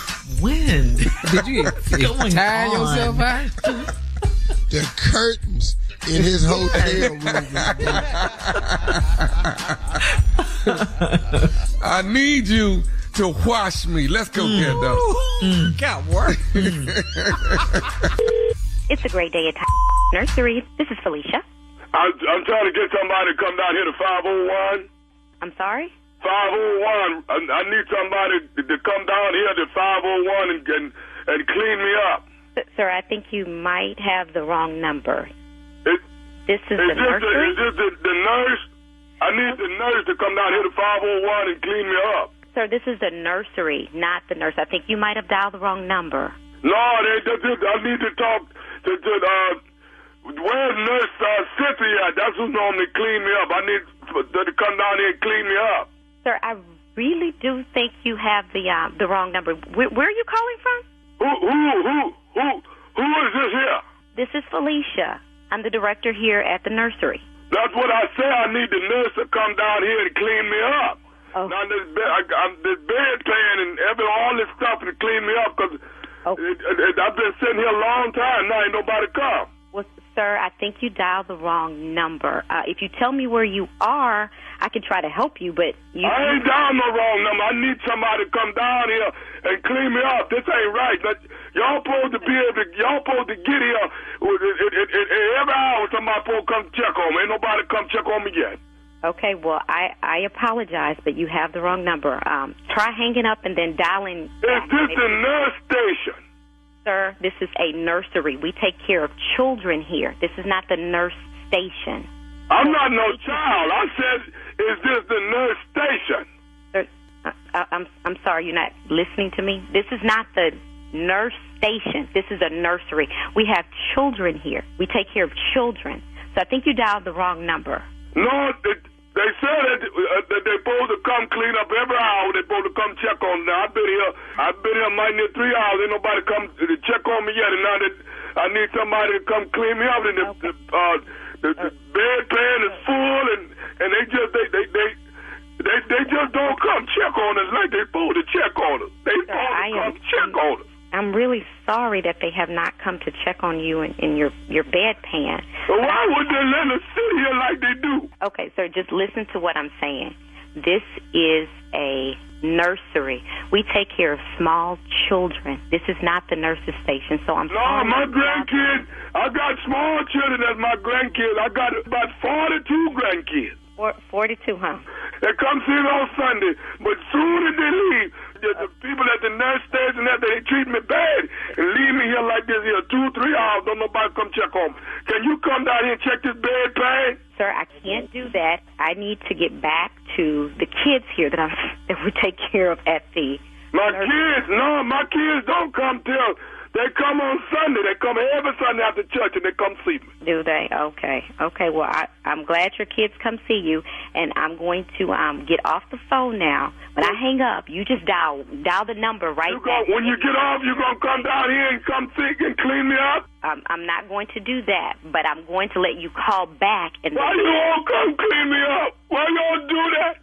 wind? Did you tire yourself out? The curtains in his hotel room. I need you to wash me. Let's go get them. got work. It's a great day at Nursery. This is Felicia. I'm trying to get somebody to come down here to 501. I'm sorry? 501. I need somebody to come down here to 501 and clean me up. Sir, I think you might have the wrong number. This is the nursery? Is this the nurse? I need the nurse to come down here to 501 and clean me up. Sir, this is the nursery, not the nurse. I think you might have dialed the wrong number. No, I need to talk to where's Nurse Cynthia? That's who normally clean me up. I need to come down here and clean me up. Sir, I really do think you have the wrong number. Where are you calling from? Who is this here? This is Felicia. I'm the director here at the nursery. That's what I say. I need the nurse to come down here and clean me up. Oh. Now, this bedpan and all this stuff to clean me up, because I've been sitting here a long time. Now ain't nobody come. Well, sir, I think you dialed the wrong number. If you tell me where you are, I can try to help you, but I ain't dialed no wrong number. I need somebody to come down here and clean me up. This ain't right. Y'all supposed to be able to, y'all supposed to get here every hour somebody supposed to come check on me. Ain't nobody come check on me yet. Okay, well, I apologize, but you have the wrong number. Try hanging up and then dialing. Is this the nurse station? Sir, this is a nursery. We take care of children here. This is not the nurse station. I'm not no child. I said, is this the nurse station? Sir, I'm sorry, you're not listening to me. This is not the nurse station. This is a nursery. We have children here. We take care of children. So I think you dialed the wrong number. No, they said that they're supposed to come clean up every hour. They're supposed to come check on me. I've been here mighty near 3 hours. Ain't nobody come to check on me yet. And now that I need somebody to come clean me up. And the bedpan is full, and they just don't come check on us like they're supposed to check on us. They supposed to come check on us. I'm really sorry that they have not come to check on you in your bedpan. Well, why would they let us sit here like they do? Okay, sir, just listen to what I'm saying. This is a nursery. We take care of small children. This is not the nurse's station, so I'm sorry. No, my grandkids, I got small children as my grandkids. I got about 42 grandkids. 42, huh? They come see me on Sunday, but soon as they leave, the people at the nurse station, they treat me bad and leave me here like this here 2-3 hours. Don't nobody come check on me. Can you come down here and check this bedpan? Sir, I can't do that. I need to get back to the kids here that we take care of at the My kids don't come till They come on Sunday. They come every Sunday after church, and they come see me. Do they? Okay. Okay, well, I'm glad your kids come see you, and I'm going to get off the phone now. When I hang up, you just dial the number right back. When you get off, you're going to come down here and come see and clean me up? I'm not going to do that, but I'm going to let you call back. And why you all come clean me up? Why you all do that?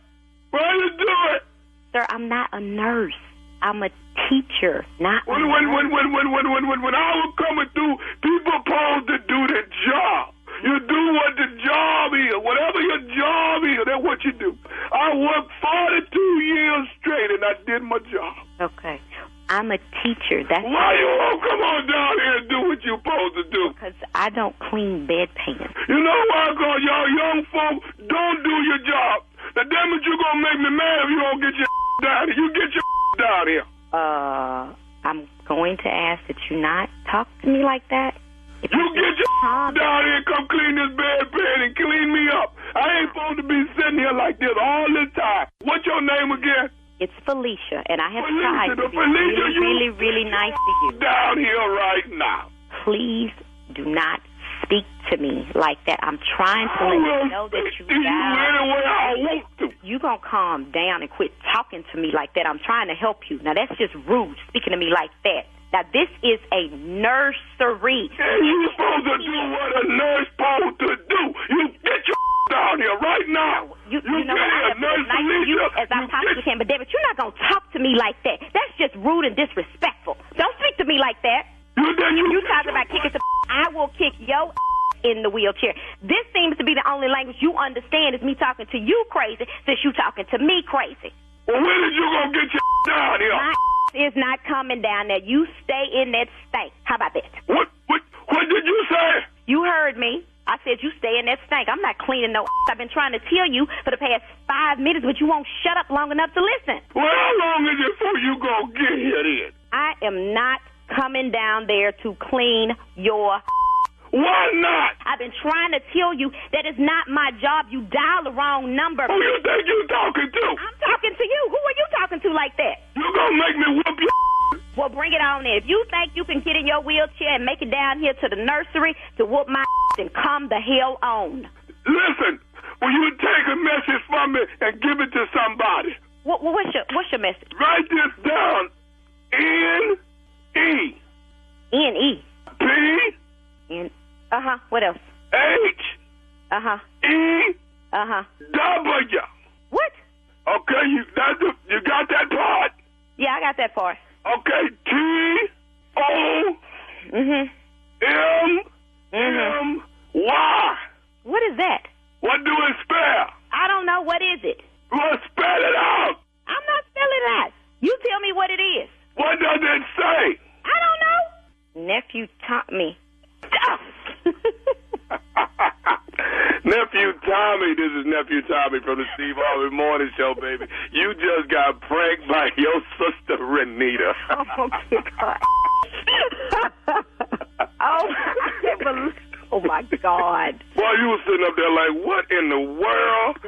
Why you do it? Sir, I'm not a nurse. I'm a teacher, not a When I was coming through, people supposed to do the job. You do what the job is. Whatever your job is, that's what you do. I worked 42 years straight, and I did my job. Okay. I'm a teacher. That's why you all come on down here and do what you're supposed to do? Because I don't clean bedpans. You know why? Because y'all young folk don't do your job. The damn it, you going to make me mad if you don't get your down here. You get your down here. I'm going to ask that you not talk to me like that. If you get your down here and come clean this bedpan and clean me up. I ain't supposed to be sitting here like this all the time. What's your name again? It's Felicia, and I have tried to be really, really nice to you. Down here right now. Please do not speak to me like that. I'm trying to let you know that you any way I want to. You gonna calm down and quit talking to me like that. I'm trying to help you. Now that's just rude, speaking to me like that. Now this is a nursery. And you supposed to do what a nurse supposed to do. You get your down here right now. You know what? I have been nice to you as I talk to him, but David, you're not gonna talk to me like that. That's just rude and disrespectful. Don't speak to me like that. You talking about kicking some I will kick your in the wheelchair. This seems to be the only language you understand is me talking to you crazy since you talking to me crazy. Well, when is you gonna get your down here? My is not coming down there. You stay in that stank. How about that? What did you say? You heard me. I said you stay in that stank. I'm not cleaning no I've been trying to tell you for the past 5 minutes, but you won't shut up long enough to listen. Well, how long is it before you gonna get here then? I am not coming down there to clean your Why not? I've been trying to tell you that is not my job. You dial the wrong number. Who you think you talking to? I'm talking to you. Who are you talking to like that? You gonna make me whoop your Well, bring it on in. If you think you can get in your wheelchair and make it down here to the nursery to whoop my then come the hell on. Listen, will you take a message from me and give it to somebody? What's your message? Write this down. N-E. N-E. P. N. What else? H. E. W. What? Okay, you got that part? Yeah, I got that part. Okay, T. O. M. M. Y. What is that? What do it spell? I don't know. What is it? Well, spell it out. I'm not spelling it out. You tell me what it is. What does it say? I don't know. Nephew taught me. Nephew Tommy, this is Nephew Tommy from the Steve Harvey Morning Show, baby. You just got pranked by your sister, Renita. Oh, my God. Well, you were sitting up there like, what in the world?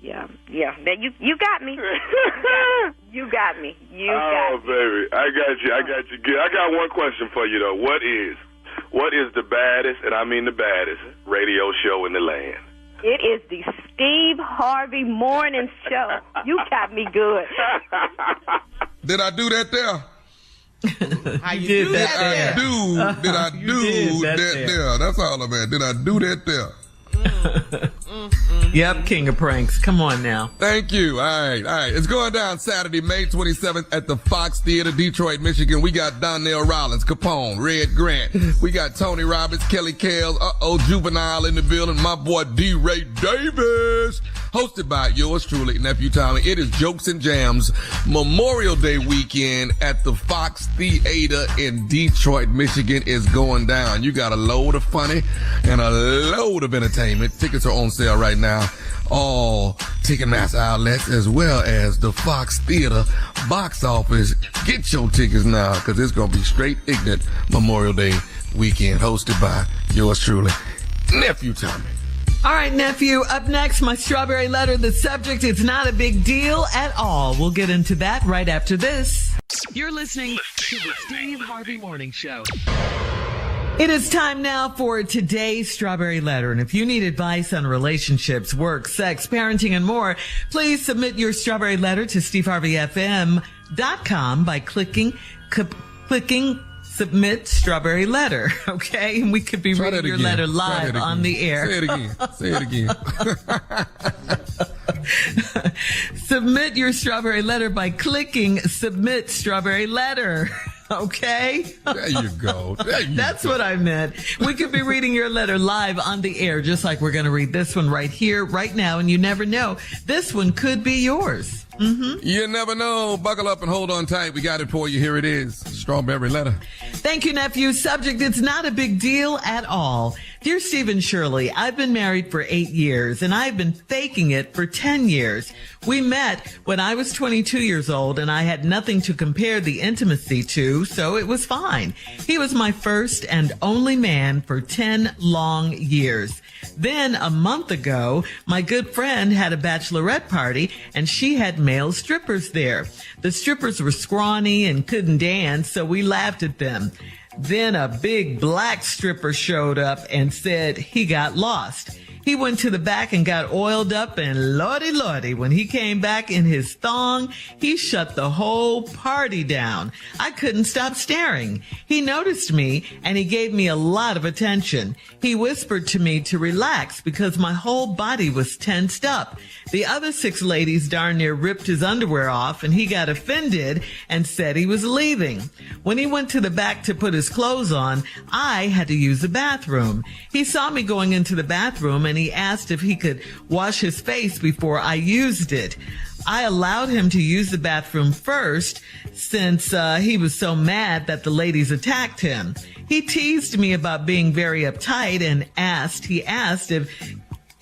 Yeah. You got me. You got me. Oh, baby. I got you. I got one question for you, though. What is the baddest, and I mean the baddest, radio show in the land? It is the Steve Harvey Morning Show. You got me good. Did I do that there? How you did that there? Did I do that there? That's all I'm at. Did I do that there? Yep, King of Pranks. Come on now. Thank you. All right. It's going down Saturday, May 27th at the Fox Theater, Detroit, Michigan. We got Donnell Rollins, Capone, Red Grant. We got Tony Roberts, Kelly Kales, Juvenile in the building. My boy D. Ray Davis. Hosted by yours truly, Nephew Tommy. It is Jokes and Jams Memorial Day weekend at the Fox Theater in Detroit, Michigan is going down. You got a load of funny and a load of entertainment. Tickets are on sale right now. All Ticketmaster outlets as well as the Fox Theater box office. Get your tickets now because it's going to be straight ignorant Memorial Day weekend hosted by yours truly, Nephew Tommy. All right, Nephew, up next, my strawberry letter. The subject, it's not a big deal at all. We'll get into that right after this. You're listening to the Steve Harvey Morning Show. It is time now for today's Strawberry Letter. And if you need advice on relationships, work, sex, parenting, and more, please submit your Strawberry Letter to steveharveyfm.com by clicking Submit Strawberry Letter, okay? And we could be reading your letter live on the air. Say it again. Submit your Strawberry Letter by clicking Submit Strawberry Letter. Okay? There you go. That's what I meant. We could be reading your letter live on the air, just like we're going to read this one right here, right now, and you never know. This one could be yours. Mm-hmm. You never know. Buckle up and hold on tight. We got it for you. Here it is. Strawberry Letter. Thank you, nephew. Subject, it's not a big deal at all. Dear Steve and Shirley, I've been married for 8 years, and I've been faking it for 10 years. We met when I was 22 years old, and I had nothing to compare the intimacy to, so it was fine. He was my first and only man for 10 long years. Then, a month ago, my good friend had a bachelorette party, and she had male strippers there. The strippers were scrawny and couldn't dance, so we laughed at them. Then a big black stripper showed up and said he got lost. He went to the back and got oiled up, and lordy, lordy, when he came back in his thong, he shut the whole party down. I couldn't stop staring. He noticed me, and he gave me a lot of attention. He whispered to me to relax because my whole body was tensed up. The other 6 ladies darn near ripped his underwear off, and he got offended and said he was leaving. When he went to the back to put his clothes on, I had to use the bathroom. He saw me going into the bathroom, and he asked if he could wash his face before I used it. I allowed him to use the bathroom first since he was so mad that the ladies attacked him. He teased me about being very uptight and asked if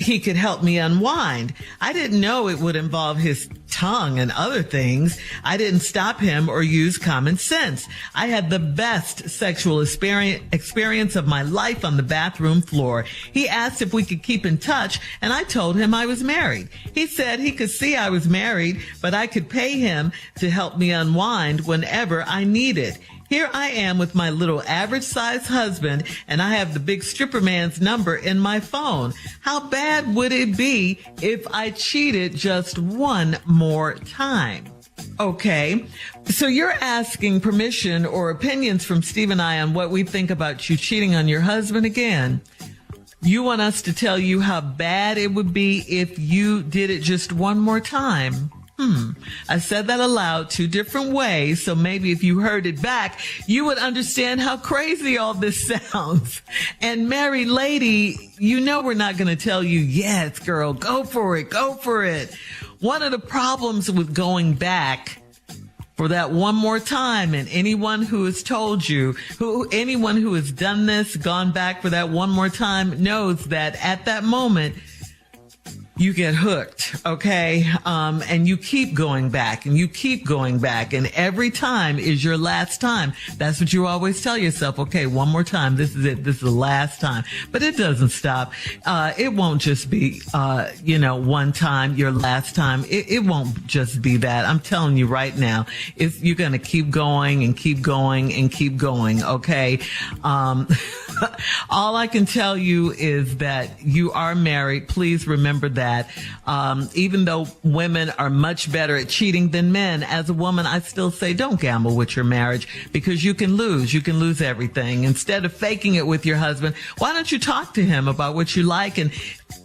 he could help me unwind. I didn't know it would involve his tongue and other things. I didn't stop him or use common sense. I had the best sexual experience of my life on the bathroom floor. He asked if we could keep in touch, and I told him I was married. He said he could see I was married, but I could pay him to help me unwind whenever I needed. Here I am with my little average-sized husband, and I have the big stripper man's number in my phone. How bad would it be if I cheated just one more time? Okay, so you're asking permission or opinions from Steve and I on what we think about you cheating on your husband again. You want us to tell you how bad it would be if you did it just one more time? I said that aloud 2 different ways, so maybe if you heard it back, you would understand how crazy all this sounds. And married lady, you know we're not going to tell you, yes, girl, go for it, go for it. One of the problems with going back for that one more time, and anyone who has told you, anyone who has done this, gone back for that one more time, knows that at that moment, you get hooked, okay? And you keep going back and you keep going back, and every time is your last time. That's what you always tell yourself. Okay, one more time. This is it. This is the last time. But it doesn't stop. It won't just be, one time, your last time. It won't just be that. I'm telling you right now, you're going to keep going and keep going and keep going, okay? All I can tell you is that you are married. Please remember that. Even though women are much better at cheating than men, as a woman, I still say don't gamble with your marriage because you can lose. You can lose everything. Instead of faking it with your husband, why don't you talk to him about what you like and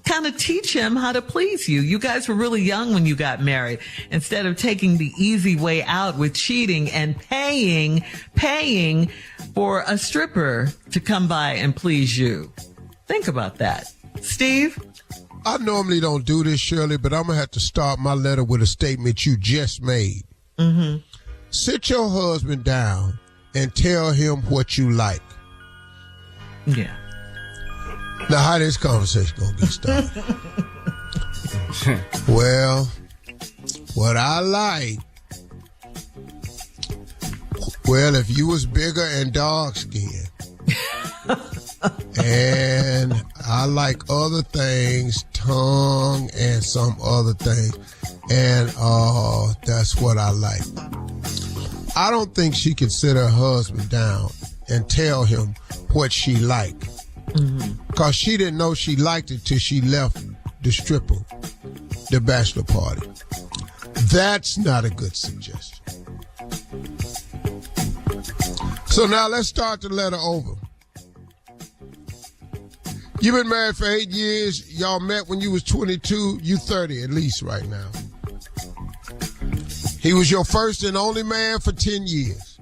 kind of teach him how to please you? You guys were really young when you got married. Instead of taking the easy way out with cheating and paying for a stripper to come by and please you. Think about that. Steve? I normally don't do this, Shirley, but I'm going to have to start my letter with a statement you just made. Mm-hmm. Sit your husband down and tell him what you like. Yeah. Now, how this conversation going to get started? Well, what I like, well, if you was bigger and dark-skinned, and I like other things, tongue and some other things, and that's what I like. I don't think she can sit her husband down and tell him what she liked. Because she didn't know she liked it till she left the bachelor party. That's not a good suggestion. So now let's start the letter over. You've been married for 8 years. Y'all met when you was 22. You 30 at least right now. He was your first and only man for 10 years.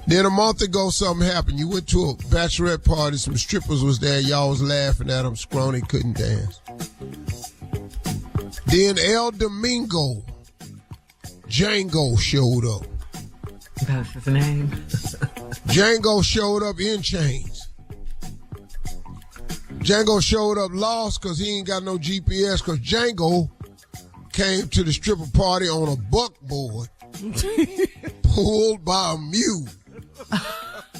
Then a month ago, something happened. You went to a bachelorette party. Some strippers was there. Y'all was laughing at him. Scrawny couldn't dance. Then El Domingo, Django showed up. That's his name. Django showed up in chains. Django showed up lost because he ain't got no GPS because Django came to the stripper party on a buckboard pulled by a mule.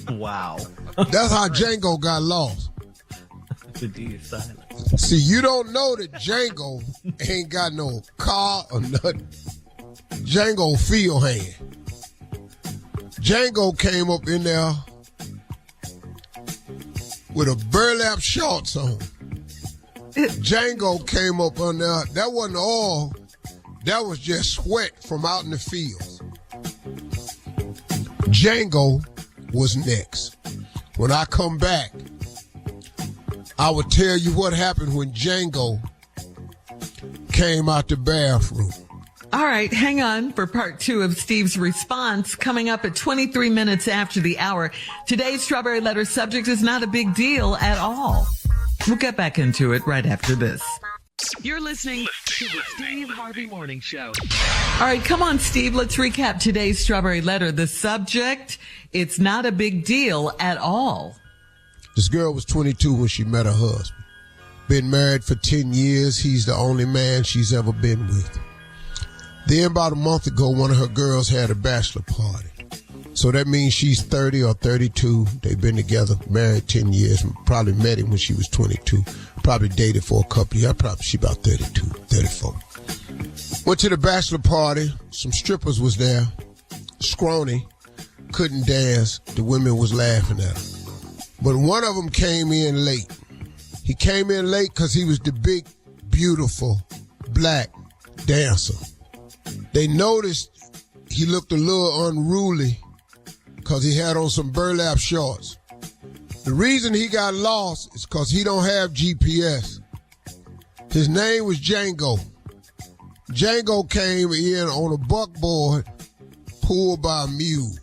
Wow. That's how Django got lost. The D is silent. See, you don't know that Django ain't got no car or nothing. Django field hand. Django came up in there with a burlap shorts on. Django came up on there. That wasn't oil. That was just sweat from out in the fields. Django was next. When I come back, I will tell you what happened when Django came out the bathroom. All right, hang on for part 2 of Steve's response coming up at 23 minutes after the hour. Today's Strawberry Letter subject is not a big deal at all. We'll get back into it right after this. You're listening to the Steve Harvey Morning Show. All right, come on, Steve. Let's recap today's Strawberry Letter. The subject, it's not a big deal at all. This girl was 22 when she met her husband. Been married for 10 years. He's the only man she's ever been with. Then about a month ago, one of her girls had a bachelor party. So that means she's 30 or 32. They've been together, married 10 years. Probably met him when she was 22. Probably dated for a couple of years. She about 32, 34. Went to the bachelor party. Some strippers was there. Scrawny. Couldn't dance. The women was laughing at her. But one of them came in late. He came in late because he was the big, beautiful, black dancer. They noticed he looked a little unruly because he had on some burlap shorts. The reason he got lost is because he don't have GPS. His name was Django. Django came in on a buckboard pulled by a mule.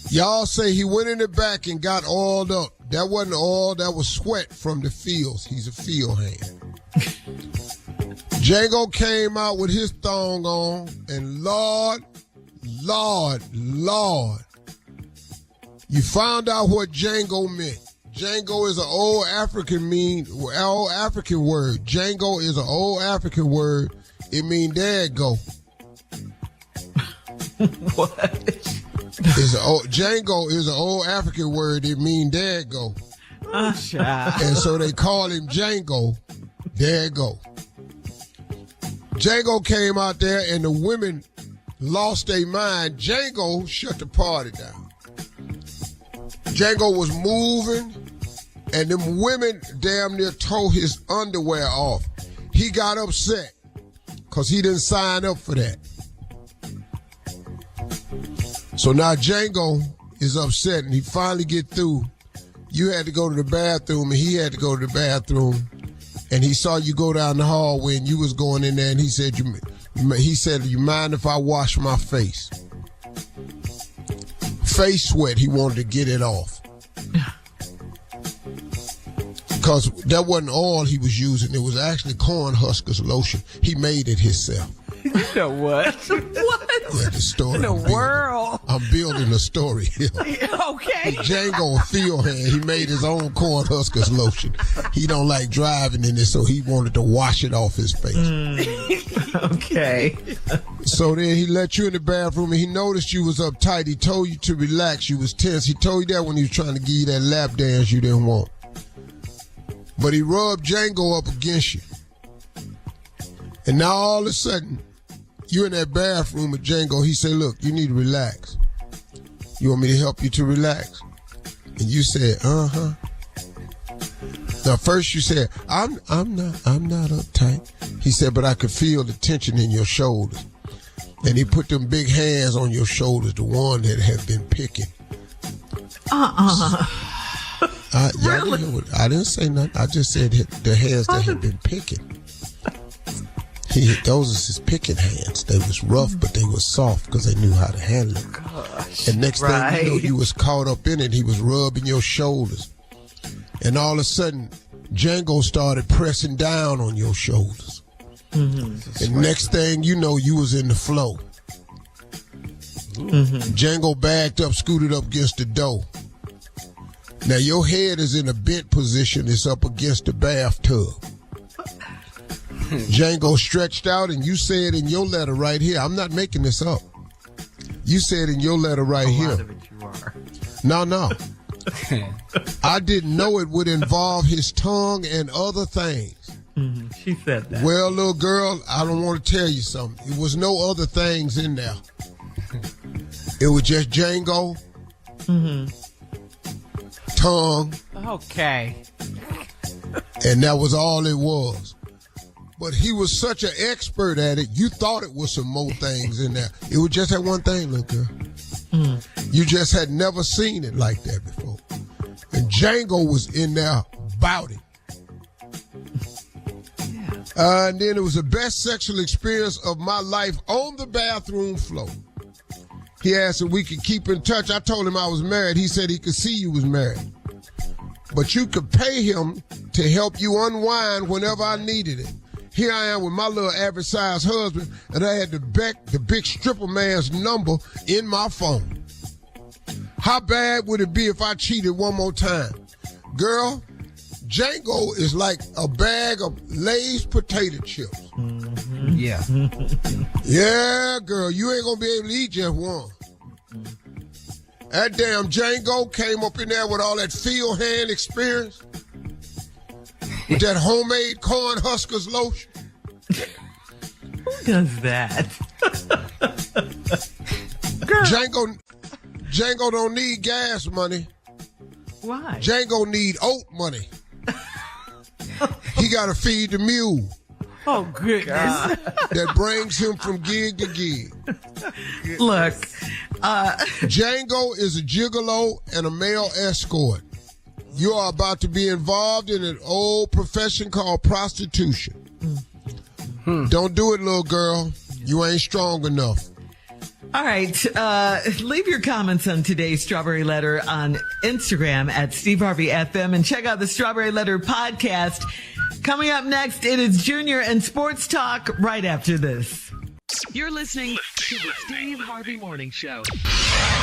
Y'all say he went in the back and got oiled up. That wasn't oil, that was sweat from the fields. He's a field hand. Django came out with his thong on, and Lord, you found out what Django meant. Django is an old African word. Django is an old African word. It means dad go. What? Django is an old African word. It means dad go. Oh, child. And so they call him Django. Dad go. Django came out there and the women lost their mind. Django shut the party down. Django was moving and them women damn near tore his underwear off. He got upset because he didn't sign up for that. So now Django is upset and he finally get through. You had to go to the bathroom and he had to go to the bathroom. And he saw you go down the hallway and you was going in there and he said, you mind if I wash my face? Face sweat, he wanted to get it off. Because that wasn't all he was using. It was actually corn huskers lotion. He made it himself. You know what? What? Yeah, the story. In the world. I'm building a story here. Okay. Django, a field hand, he made his own corn huskers lotion. He don't like driving in it, so he wanted to wash it off his face. Okay. So then he let you in the bathroom and he noticed you was uptight. He told you to relax. You was tense. He told you that when he was trying to give you that lap dance you didn't want. But he rubbed Django up against you. And now all of a sudden, you in that bathroom with Django. He said, look, you need to relax. You want me to help you to relax? And you said, uh-huh. Now, first you said, I'm not uptight. He said, but I could feel the tension in your shoulders. And he put them big hands on your shoulders, the one that had been picking. I didn't say nothing. I just said the hands that had been picking. Those was his picking hands. They was rough, but they was soft because they knew how to handle it. Gosh, and next thing you know, you was caught up in it. He was rubbing your shoulders. And all of a sudden, Django started pressing down on your shoulders. Mm-hmm. And next thing you know, you was in the flow. Mm-hmm. Django backed up, scooted up against the door. Now your head is in a bent position. It's up against the bathtub. Django stretched out, and you said in your letter right here, I'm not making this up. You said in your letter right here. A lot of it you are. No. I didn't know it would involve his tongue and other things. Mm-hmm. She said that. Well, little girl, I don't want to tell you something. It was no other things in there. It was just Django, tongue. Okay. And that was all it was. But he was such an expert at it, you thought it was some more things in there. It was just that one thing, little girl. You just had never seen it like that before. And Django was in there about it. And then it was the best sexual experience of my life on the bathroom floor. He asked if we could keep in touch. I told him I was married. He said he could see you was married. But you could pay him to help you unwind whenever I needed it. Here I am with my little average-sized husband, and I had the big stripper man's number in my phone. How bad would it be if I cheated one more time? Girl, Django is like a bag of Lay's potato chips. Mm-hmm. Yeah. Yeah, girl, you ain't gonna be able to eat just one. That damn Django came up in there with all that field hand experience. With that homemade corn huskers lotion. Who does that? Django don't need gas money. Why? Django need oat money. He got to feed the mule. Oh, goodness. That brings him from gig to gig. Look. Django is a gigolo and a male escort. You are about to be involved in an old profession called prostitution. Don't do it, little girl. You ain't strong enough. All right. Leave your comments on today's Strawberry Letter on Instagram at Steve Harvey FM, and check out the Strawberry Letter podcast. Coming up next, it is Junior and Sports Talk right after this. You're listening to the Steve Harvey Morning Show.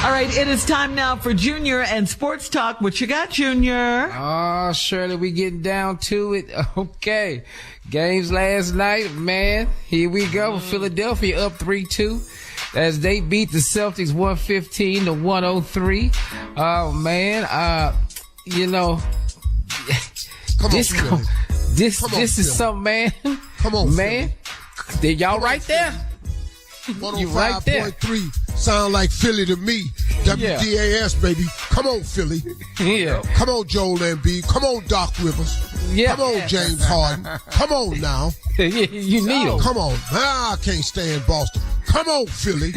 All right, it is time now for Junior and Sports Talk. What you got, Junior? Oh, Shirley, we getting down to it. Okay. Games last night, man. Here we go. Philadelphia up 3-2 as they beat the Celtics 115-103. Oh, man. This is something, man. Come on, man. Y'all right there. 105.3 sound like Philly to me. WDAS, baby. Come on, Philly. Yeah. Come on, Joel Embiid. Come on, Doc Rivers. Yeah. Come on, James Harden. Come on now. You need them. Come on. I can't stand Boston. Come on, Philly.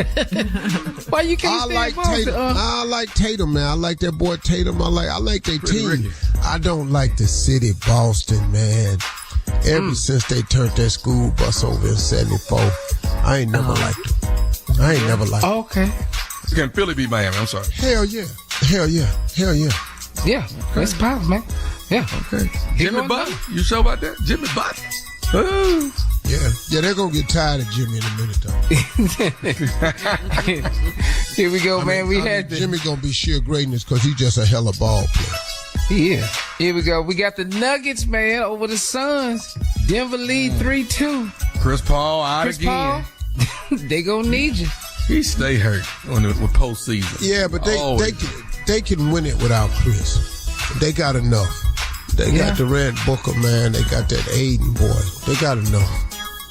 Why you can't stand Boston? I like Tatum, man. I like that boy Tatum. I like their team. Ricky. I don't like the city, Boston, man. Ever since they turned that school bus over in 74, I ain't never liked them. I ain't never liked them. Okay. Can Philly beat Miami? I'm sorry. Hell yeah. Hell yeah. Hell yeah. Yeah. That's power, man. Yeah. Okay. Jimmy Butler? You sure about that? Jimmy Butler? Ooh. Yeah. Yeah, they're going to get tired of Jimmy in a minute, though. Here we go, man. Jimmy going to be sheer greatness because he's just a hella ball player. Yeah. Here we go. We got the Nuggets, man, over the Suns. Denver lead 3-2. Chris Paul out again. They gonna need you. He stay hurt with postseason. Yeah, but they can win it without Chris. They got enough. They got Durant, Booker, man. They got that Aiden boy. They got enough.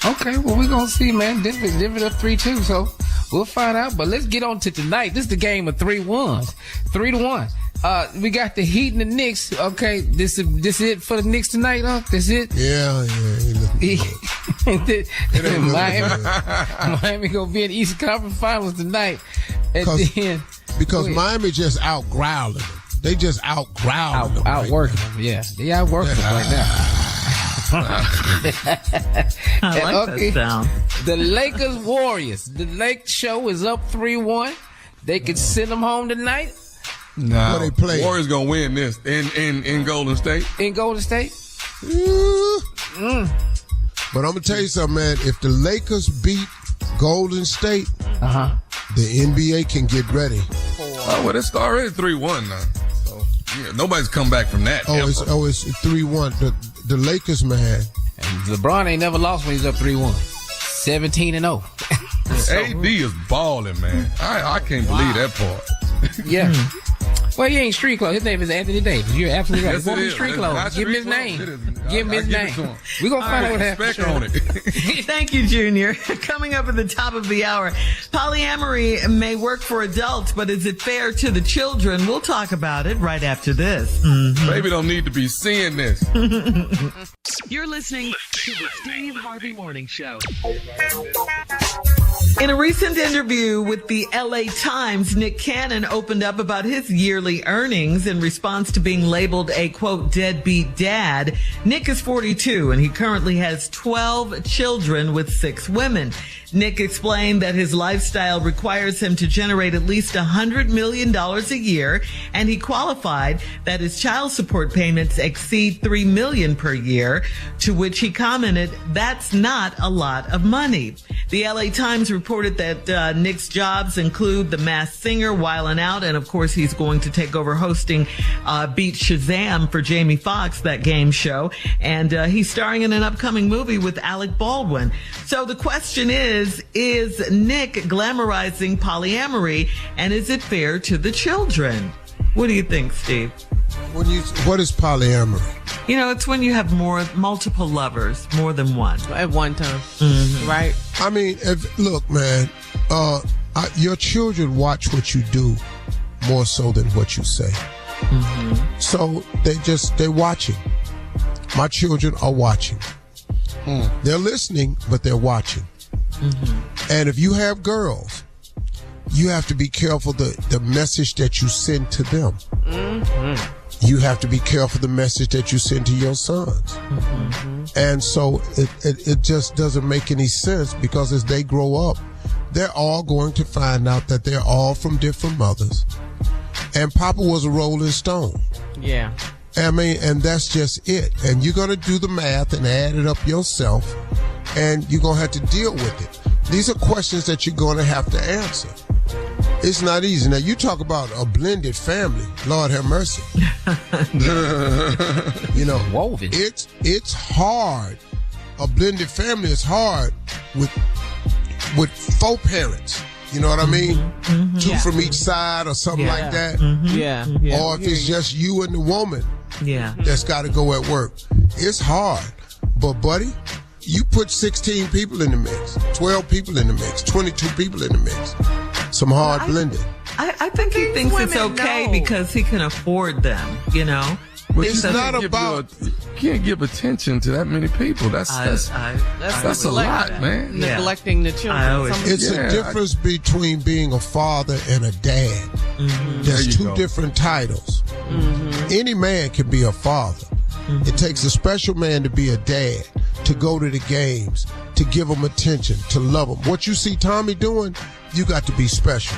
Okay, well, we're going to see, man. Divot up 3-2, so we'll find out. But let's get on to tonight. This is the game of 3-1. 3-1. We got the Heat and the Knicks. Okay, this it for the Knicks tonight, huh? This it? Yeah. Miami gonna be in the Eastern Conference Finals tonight. Because Miami just out growling them. They just out growling them. Outworking them, yeah. They outworking them right now. I like that sound. The Lakers Warriors. The Lake show is up 3-1. They could send them home tonight. No, they play. Warriors gonna win this in Golden State. In Golden State. But I'm gonna tell you something, man. If the Lakers beat Golden State, the NBA can get ready. Oh, well, it's already 3-1 now. So yeah, nobody's come back from that. It's 3-1. The Lakers, man. And LeBron ain't never lost when he's up 3-1. 17-0. AD is balling, man. I can't believe that part. Yeah. Well, he ain't street clothes. His name is Anthony Davis. You're absolutely right. Yes, He won't be street clothes. Give him his name. Give him his name. We're going to find out what happens. On it. Thank you, Junior. Coming up at the top of the hour, polyamory may work for adults, but is it fair to the children? We'll talk about it right after this. Baby don't need to be seeing this. You're listening to the Steve Harvey Morning Show. In a recent interview with the LA Times, Nick Cannon opened up about his yearly earnings in response to being labeled a, quote, deadbeat dad. Nick is 42 and he currently has 12 children with 6 women. Nick explained that his lifestyle requires him to generate at least $100 million a year, and he qualified that his child support payments exceed $3 million per year, to which he commented, "That's not a lot of money." The LA Times reported that Nick's jobs include The Masked Singer, Wildin' Out, and of course he's going to take over hosting Beat Shazam for Jamie Foxx, that game show, and he's starring in an upcoming movie with Alec Baldwin. So the question is Nick glamorizing polyamory, and is it fair to the children? What do you think, Steve? What is polyamory? You know, it's when you have multiple lovers, more than one. At one time, right? I mean, look, man, your children watch what you do more so than what you say. So they're watching. My children are watching. They're listening, but they're watching. And if you have girls, you have to be careful the message that you send to them. You have to be careful the message that you send to your sons. And so it just doesn't make any sense, because as they grow up, they're all going to find out that they're all from different mothers. And Papa was a Rolling Stone. Yeah. I mean, and that's just it. And you're going to do the math and add it up yourself, and you're going to have to deal with it. These are questions that you're going to have to answer. It's not easy. Now, you talk about a blended family. Lord have mercy. You know, woven. It's hard. A blended family is hard with 4 parents. You know what I mean? 2 from each side or something like that. Yeah. Or if it's just you and the woman that's got to go at work. It's hard. But, buddy, you put 16 people in the mix, 12 people in the mix, 22 people in the mix. Some hard blending. I think he thinks it's okay because he can afford them, you know? But it's not about... You can't give attention to that many people. That's a lot, man. Neglecting the children. It's a difference between being a father and a dad. There's 2 different titles. Any man can be a father. It takes a special man to be a dad, to go to the games, to give them attention, to love them. What you see Tommy doing, you got to be special.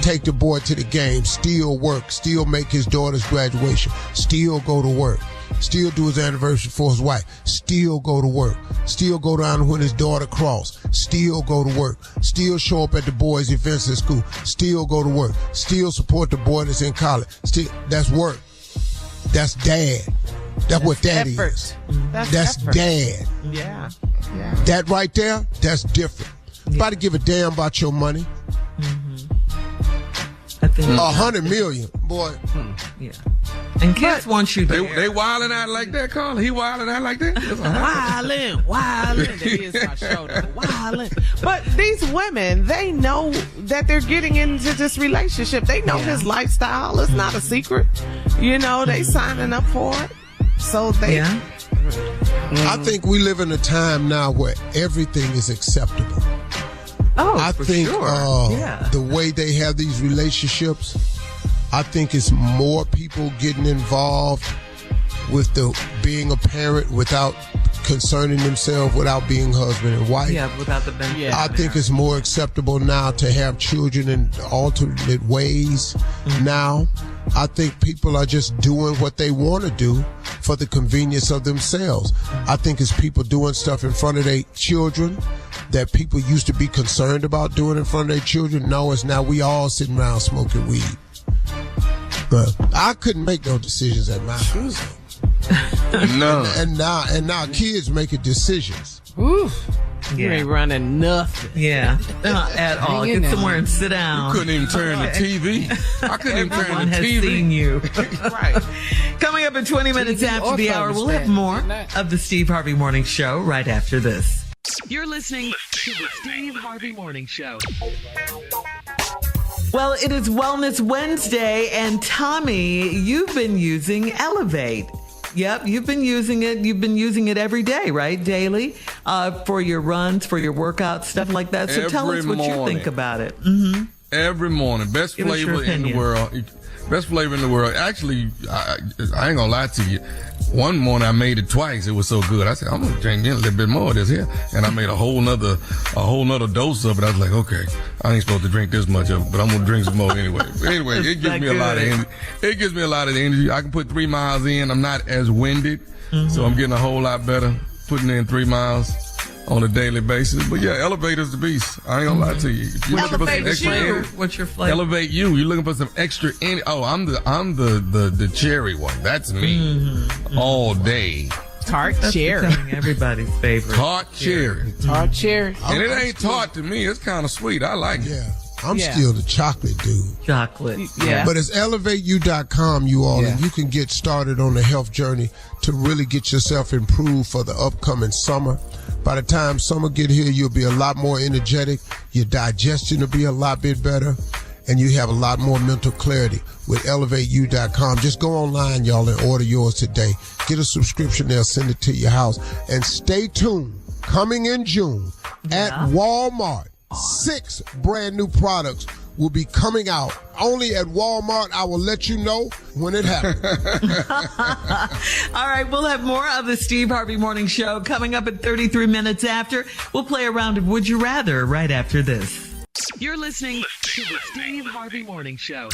Take the boy to the game, still work, still make his daughter's graduation, still go to work, still do his anniversary for his wife, still go to work, still go down when his daughter cross, still go to work, still show up at the boys' events at school, still go to work, still support the boy that's in college. Still, that's work. That's dad. That's what that effort. Is. That's dad. Yeah. That right there, that's different. About to give a damn about your money. I think 100 million, boy. Yeah. And kids want you there. They wilding out like that, Carl? He wilding out like that? Wildin'. That is my shoulder. Wildin'. But these women, they know that they're getting into this relationship. They know his lifestyle. It's not a secret. You know, they signing up for it. So they... I think we live in a time now where everything is acceptable. I think the way they have these relationships, I think it's more people getting involved with the being a parent without concerning themselves, without being husband and wife. Yeah, without the benefit. I think it's more acceptable now to have children in alternate ways. Now, I think people are just doing what they want to do for the convenience of themselves. I think it's people doing stuff in front of their children that people used to be concerned about doing in front of their children. No, it's now we all sitting around smoking weed. But I couldn't make no decisions at my house. No. And now kids making decisions. Oof. You ain't running nothing. Yeah, not at all. Get somewhere and sit down. You couldn't even turn the TV. I couldn't even turn the Everyone has TV. seen you. Right. Coming up in 20 minutes after the hour, we'll have more of the Steve Harvey Morning Show right after this. You're listening to the Steve Harvey Morning Show. Well, it is Wellness Wednesday, and Tommy, you've been using Elevate. Yep, you've been using it. You've been using it every day, right? Daily, for your runs, for your workouts, stuff like that. So tell us what you think about it. Mm-hmm. Every morning. Best flavor in the world. Best flavor in the world. Actually, I ain't gonna lie to you. One morning I made it twice. It was so good. I said, I'm gonna drink in a little bit more of this here. And I made a whole nother dose of it. I was like, okay, I ain't supposed to drink this much of it, but I'm gonna drink some more anyway. But anyway, it gives me a lot of energy. It gives me a lot of energy. I can put 3 miles in. I'm not as winded. So I'm getting a whole lot better putting in 3 miles on a daily basis. But yeah, Elevator's the beast. I ain't gonna lie to you. If you're looking for some extra energy, what's your flavor? Elevate you. You're looking for some extra energy. Oh, I'm the cherry one. That's me. All day. Tart cherry. Becoming everybody's favorite. Tart cherry. Tart cherry. And it ain't tart to me. It's kind of sweet. I like it. Yeah. I'm still the chocolate dude. Chocolate. Yeah. But it's elevateyou.com, you all, and you can get started on the health journey to really get yourself improved for the upcoming summer. By the time summer get here, you'll be a lot more energetic. Your digestion will be a lot bit better, and you have a lot more mental clarity with elevateyou.com. Just go online, y'all, and order yours today. Get a subscription. They'll send it to your house. And stay tuned. Coming in June at Walmart, 6 brand new products will be coming out only at Walmart. I will let you know when it happens. All right, we'll have more of the Steve Harvey Morning Show coming up at 33 minutes after. We'll play a round of Would You Rather right after this. You're listening to the Steve Harvey Morning Show.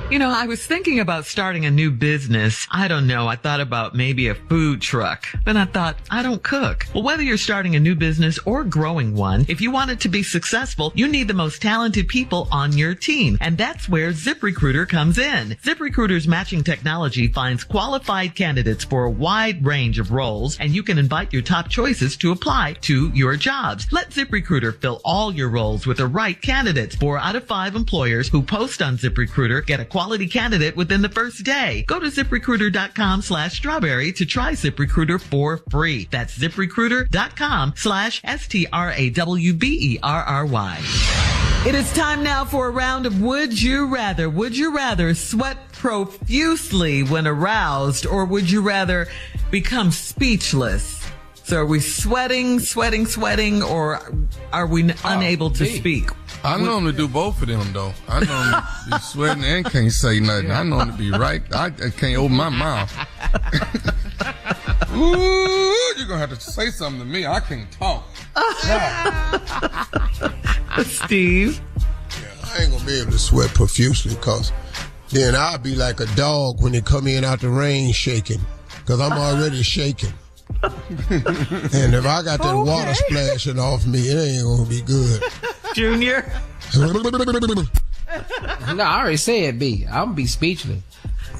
You know, I was thinking about starting a new business. I don't know. I thought about maybe a food truck. Then I thought, I don't cook. Well, whether you're starting a new business or growing one, if you want it to be successful, you need the most talented people on your team. And that's where ZipRecruiter comes in. ZipRecruiter's matching technology finds qualified candidates for a wide range of roles, and you can invite your top choices to apply to your jobs. Let ZipRecruiter fill all your roles with the right candidates. 4 out of 5 employers who post on ZipRecruiter get a quality candidate within the first day. Go to ZipRecruiter.com/strawberry to try ZipRecruiter for free. That's ZipRecruiter.com/STRAWBERRY. It is time now for a round of Would You Rather. Would you rather sweat profusely when aroused, or would you rather become speechless? So are we sweating, or are we unable to speak? I normally do both of them, though. I normally be sweating and can't say nothing. I normally be right. I can't open my mouth. Ooh, you're going to have to say something to me. I can't talk. Steve? Yeah, I ain't going to be able to sweat profusely, because then I'll be like a dog when they come in out the rain shaking, because I'm already shaking. And if I got that water splashing off me, it ain't gonna be good. Junior? No, I already said B. I'm gonna be speechless.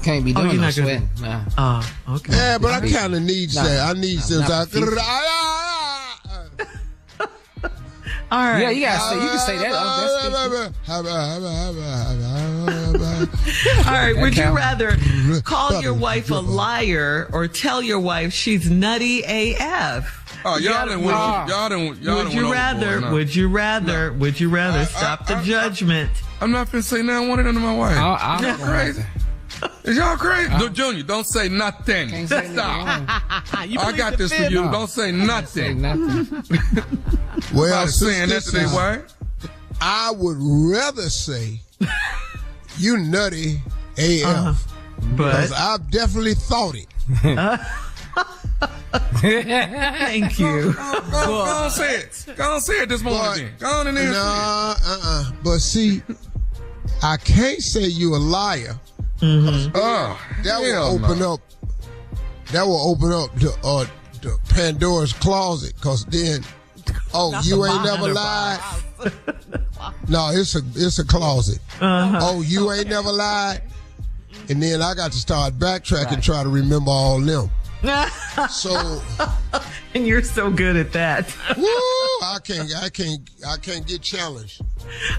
Can't be doing no sweating. Nah. Oh, okay. Yeah, but I kind of need that. I need some. All right. Yeah, you can say that. All right. Would you rather call your wife a liar or tell your wife she's nutty AF? Oh, y'all didn't Would you rather stop the judgment? I'm not finna say nothing one of them to my wife. I'm crazy. Is y'all crazy? Junior, don't say nothing. Stop. I got this for you. Don't say nothing. Well, saying that today, why? I would rather say you nutty AF. Because I've definitely thought it. Thank you. Go on, say it. Go on, say it this morning. Go on in there. But see, I can't say you a liar. That will open up the Pandora's closet. Cause then, you ain't never lied. No, it's a closet. Oh, you ain't never lied. And then I got to start backtracking, and try to remember all them. So, and you're so good at that. Woo! I can't get challenged.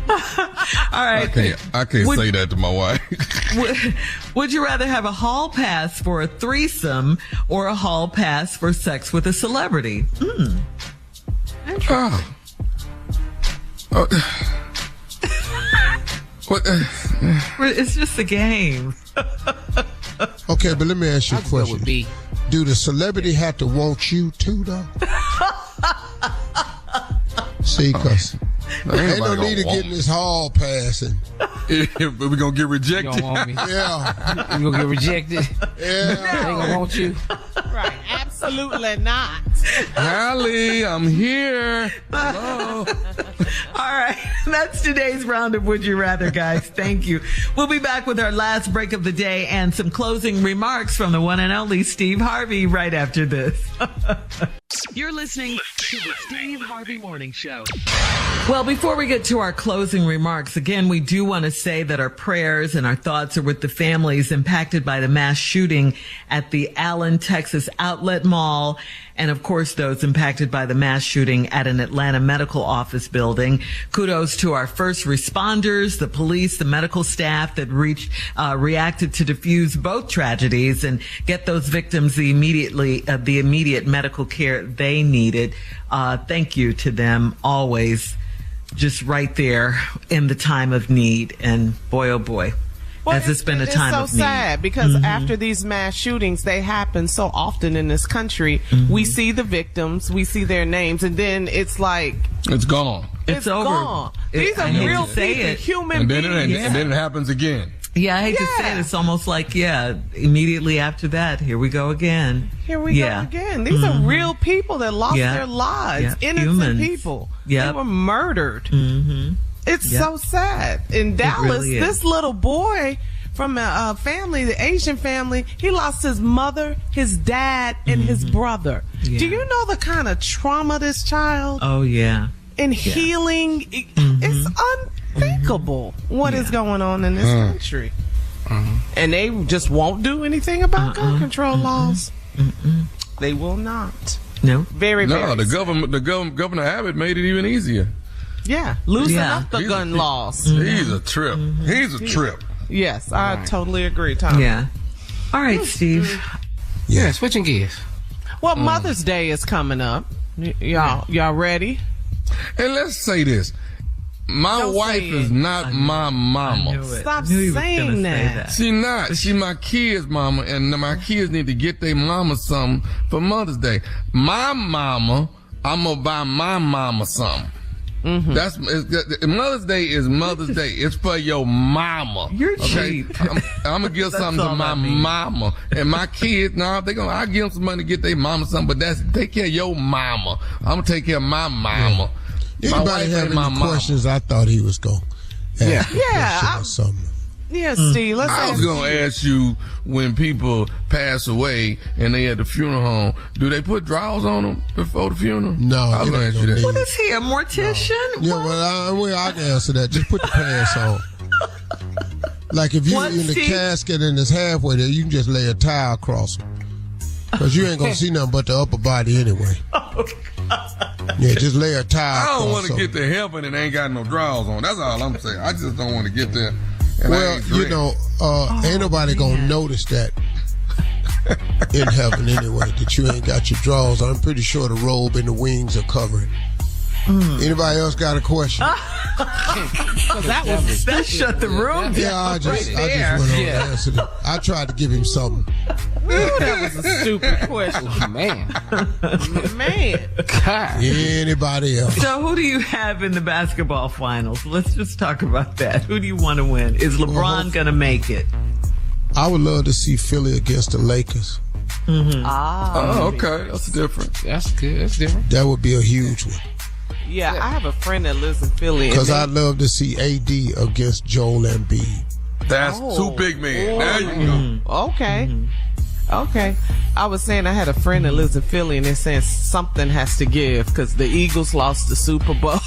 All right. I can't say that to my wife. Would you rather have a hall pass for a threesome or a hall pass for sex with a celebrity? What? It's just a game. Okay, but let me ask you a question. Do the celebrity have to want you too, though? See, because ain't no need to get in this hall passing. But we're going to get rejected. You don't want me. Yeah. You're going to get rejected. Yeah. They ain't going to want you. Right. Absolutely not. Hallie, I'm here. Hello. All right. That's today's round of Would You Rather, guys. Thank you. We'll be back with our last break of the day and some closing remarks from the one and only Steve Harvey right after this. You're listening to the Steve Harvey Morning Show. Well, before we get to our closing remarks, again, we do want to say that our prayers and our thoughts are with the families impacted by the mass shooting at the Allen, Texas Outlet Mall, and of course, those impacted by the mass shooting at an Atlanta medical office building. Kudos to our first responders, the police, the medical staff that reacted to defuse both tragedies and get those victims the immediate medical care they needed. Thank you to them always. Just right there in the time of need. And boy, oh boy, has this been a time of need. It's so sad because after these mass shootings, they happen so often in this country. We see the victims, we see their names, and then it's like... It's gone. It's over. Gone. These are real people, human beings. And then it happens again. Yeah, I hate to say it. It's almost like, immediately after that, here we go again. Here we go again. These are real people that lost their lives. Innocent people. They were murdered. It's so sad. In Dallas, really this little boy from a family, the Asian family, he lost his mother, his dad, and his brother. Do you know the kind of trauma this child? Oh, yeah. And healing, it's unthinkable what is going on in this country. And they just won't do anything about gun control laws. They will not. No. Very the Governor Abbott made it even easier. Yeah, loosen up the gun laws. He's a trip. He's a trip. Yes, I totally agree, Tom. Yeah. All right, Steve. Yeah, switching gears. Well, Mother's Day is coming up. Y'all ready? And let's say this. My wife is not my mama. Stop saying that. She not. She my kids' mama, and my kids need to get their mama something for Mother's Day. My mama, I'm gonna buy my mama something. Mother's Day is Mother's Day. It's for your mama. You're cheap. I'm gonna give something to my mama and my kids. Now I'll give them some money to get their mama something, but take care of your mama. I'm gonna take care of my mama. Anybody have any questions? I thought he was going. Steve. I was gonna ask you, when people pass away and they at the funeral home, do they put drawers on them before the funeral? No, I was gonna ask you that. What is he, a mortician? No. Yeah, well, I can answer that. Just put the pants on. Like if you're in the casket and it's halfway there, you can just lay a towel across them. Because you ain't gonna see nothing but the upper body anyway. Oh, God. Yeah, just lay a towel. I don't want to get to heaven and ain't got no drawers on. That's all I'm saying. I just don't want to get there. Well, ain't nobody gonna notice that in heaven anyway, that you ain't got your drawers. I'm pretty sure the robe and the wings are covered. Anybody else got a question? that shut the room down. Yeah, I just went on and answered it. I tried to give him something. That was a stupid question. Man. God. Anybody else? So who do you have in the basketball finals? Let's just talk about that. Who do you want to win? Is LeBron going to make it? I would love to see Philly against the Lakers. Oh, okay. That's different. That's good. That's different. That would be a huge one. Yeah, I have a friend that lives in Philly. Because I'd love to see AD against Joel Embiid. That's two big men. There you go. Okay. Okay. I was saying I had a friend that lives in Philly, and they're saying something has to give because the Eagles lost the Super Bowl.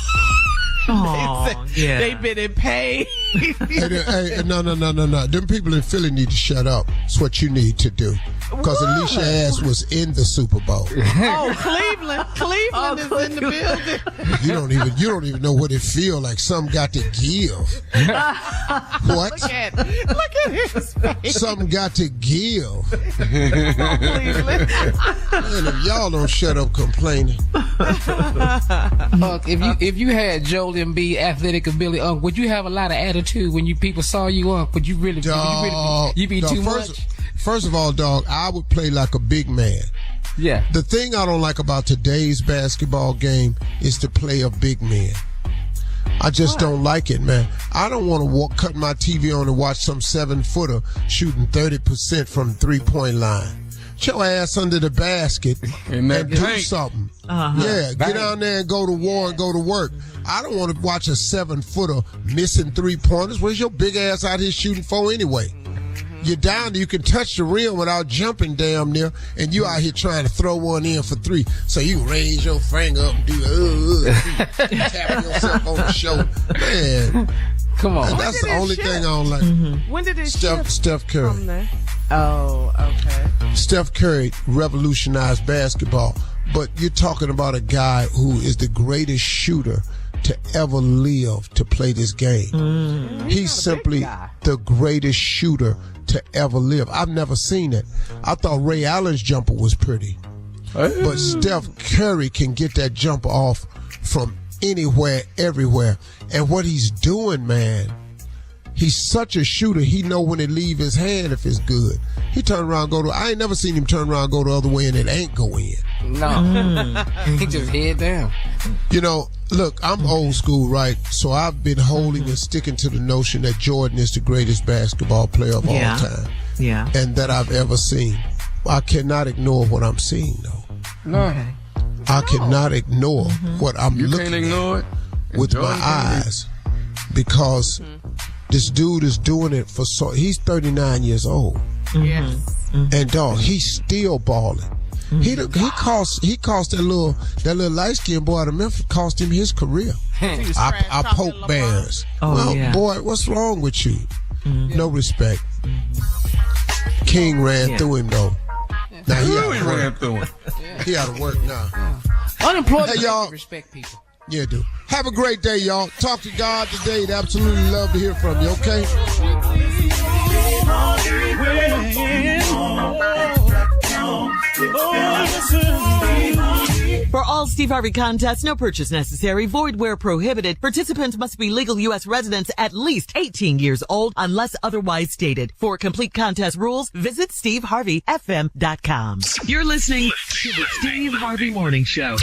They've been in pain. Hey, no. Them people in Philly need to shut up. That's what you need to do. Because Alicia Ass was in the Super Bowl. Oh, Cleveland is in the building. You don't even know what it feel like. Some got to give. What? Look at his face. Something got to give. Cleveland. Man, if y'all don't shut up complaining. If you had Joel Embiid athletic ability, would you have a lot of attitude when people saw you, Would you really? You be too much? First of all, dog, I would play like a big man. Yeah. The thing I don't like about today's basketball game is to play a big man. I just don't like it, man. I don't want to cut my TV on and watch some 7-footer shooting 30% from the 3-point line. Get your ass under the basket and do something. Yeah, get down there and go to war and go to work. I don't want to watch a 7-footer missing 3-pointers. Where's your big ass out here shooting for anyway? You're down there, you can touch the rim without jumping damn near, and you out here trying to throw one in for 3. So you raise your finger up and do tap yourself on the shoulder. Man, come on. That's the only thing I don't like. When did it Steph Curry. from there? Oh, okay. Steph Curry revolutionized basketball, but you're talking about a guy who is the greatest shooter to ever live to play this game. He's simply the greatest shooter to ever live. I've never seen it. I thought Ray Allen's jumper was pretty. But Steph Curry can get that jumper off from anywhere, everywhere. And what he's doing, man, he's such a shooter. He know when it leave his hand if it's good. He turn around and I ain't never seen him turn around and go the other way and it ain't go in. No. He just head down. Look, I'm old school, right? So I've been holding and sticking to the notion that Jordan is the greatest basketball player of all time. Yeah. And that I've ever seen. I cannot ignore what I'm seeing, though. No. I cannot ignore what I'm looking at with my eyes. Because this dude is doing it he's 39 years old. Yes. And dog, he's still balling. He cost that little light skinned boy out of Memphis, cost him his career. I poke bears. Boy, what's wrong with you? No respect. King ran through him though. Now he ran through him. He out of work now. Unemployment. Hey, y'all, respect people. Yeah, dude. Have a great day, y'all. Talk to God today. I'd absolutely love to hear from you. Okay. For all Steve Harvey contests, no purchase necessary, void where prohibited. Participants must be legal U.S. residents at least 18 years old unless otherwise stated. For complete contest rules, visit SteveHarveyFM.com. You're listening to the Steve Harvey Morning Show.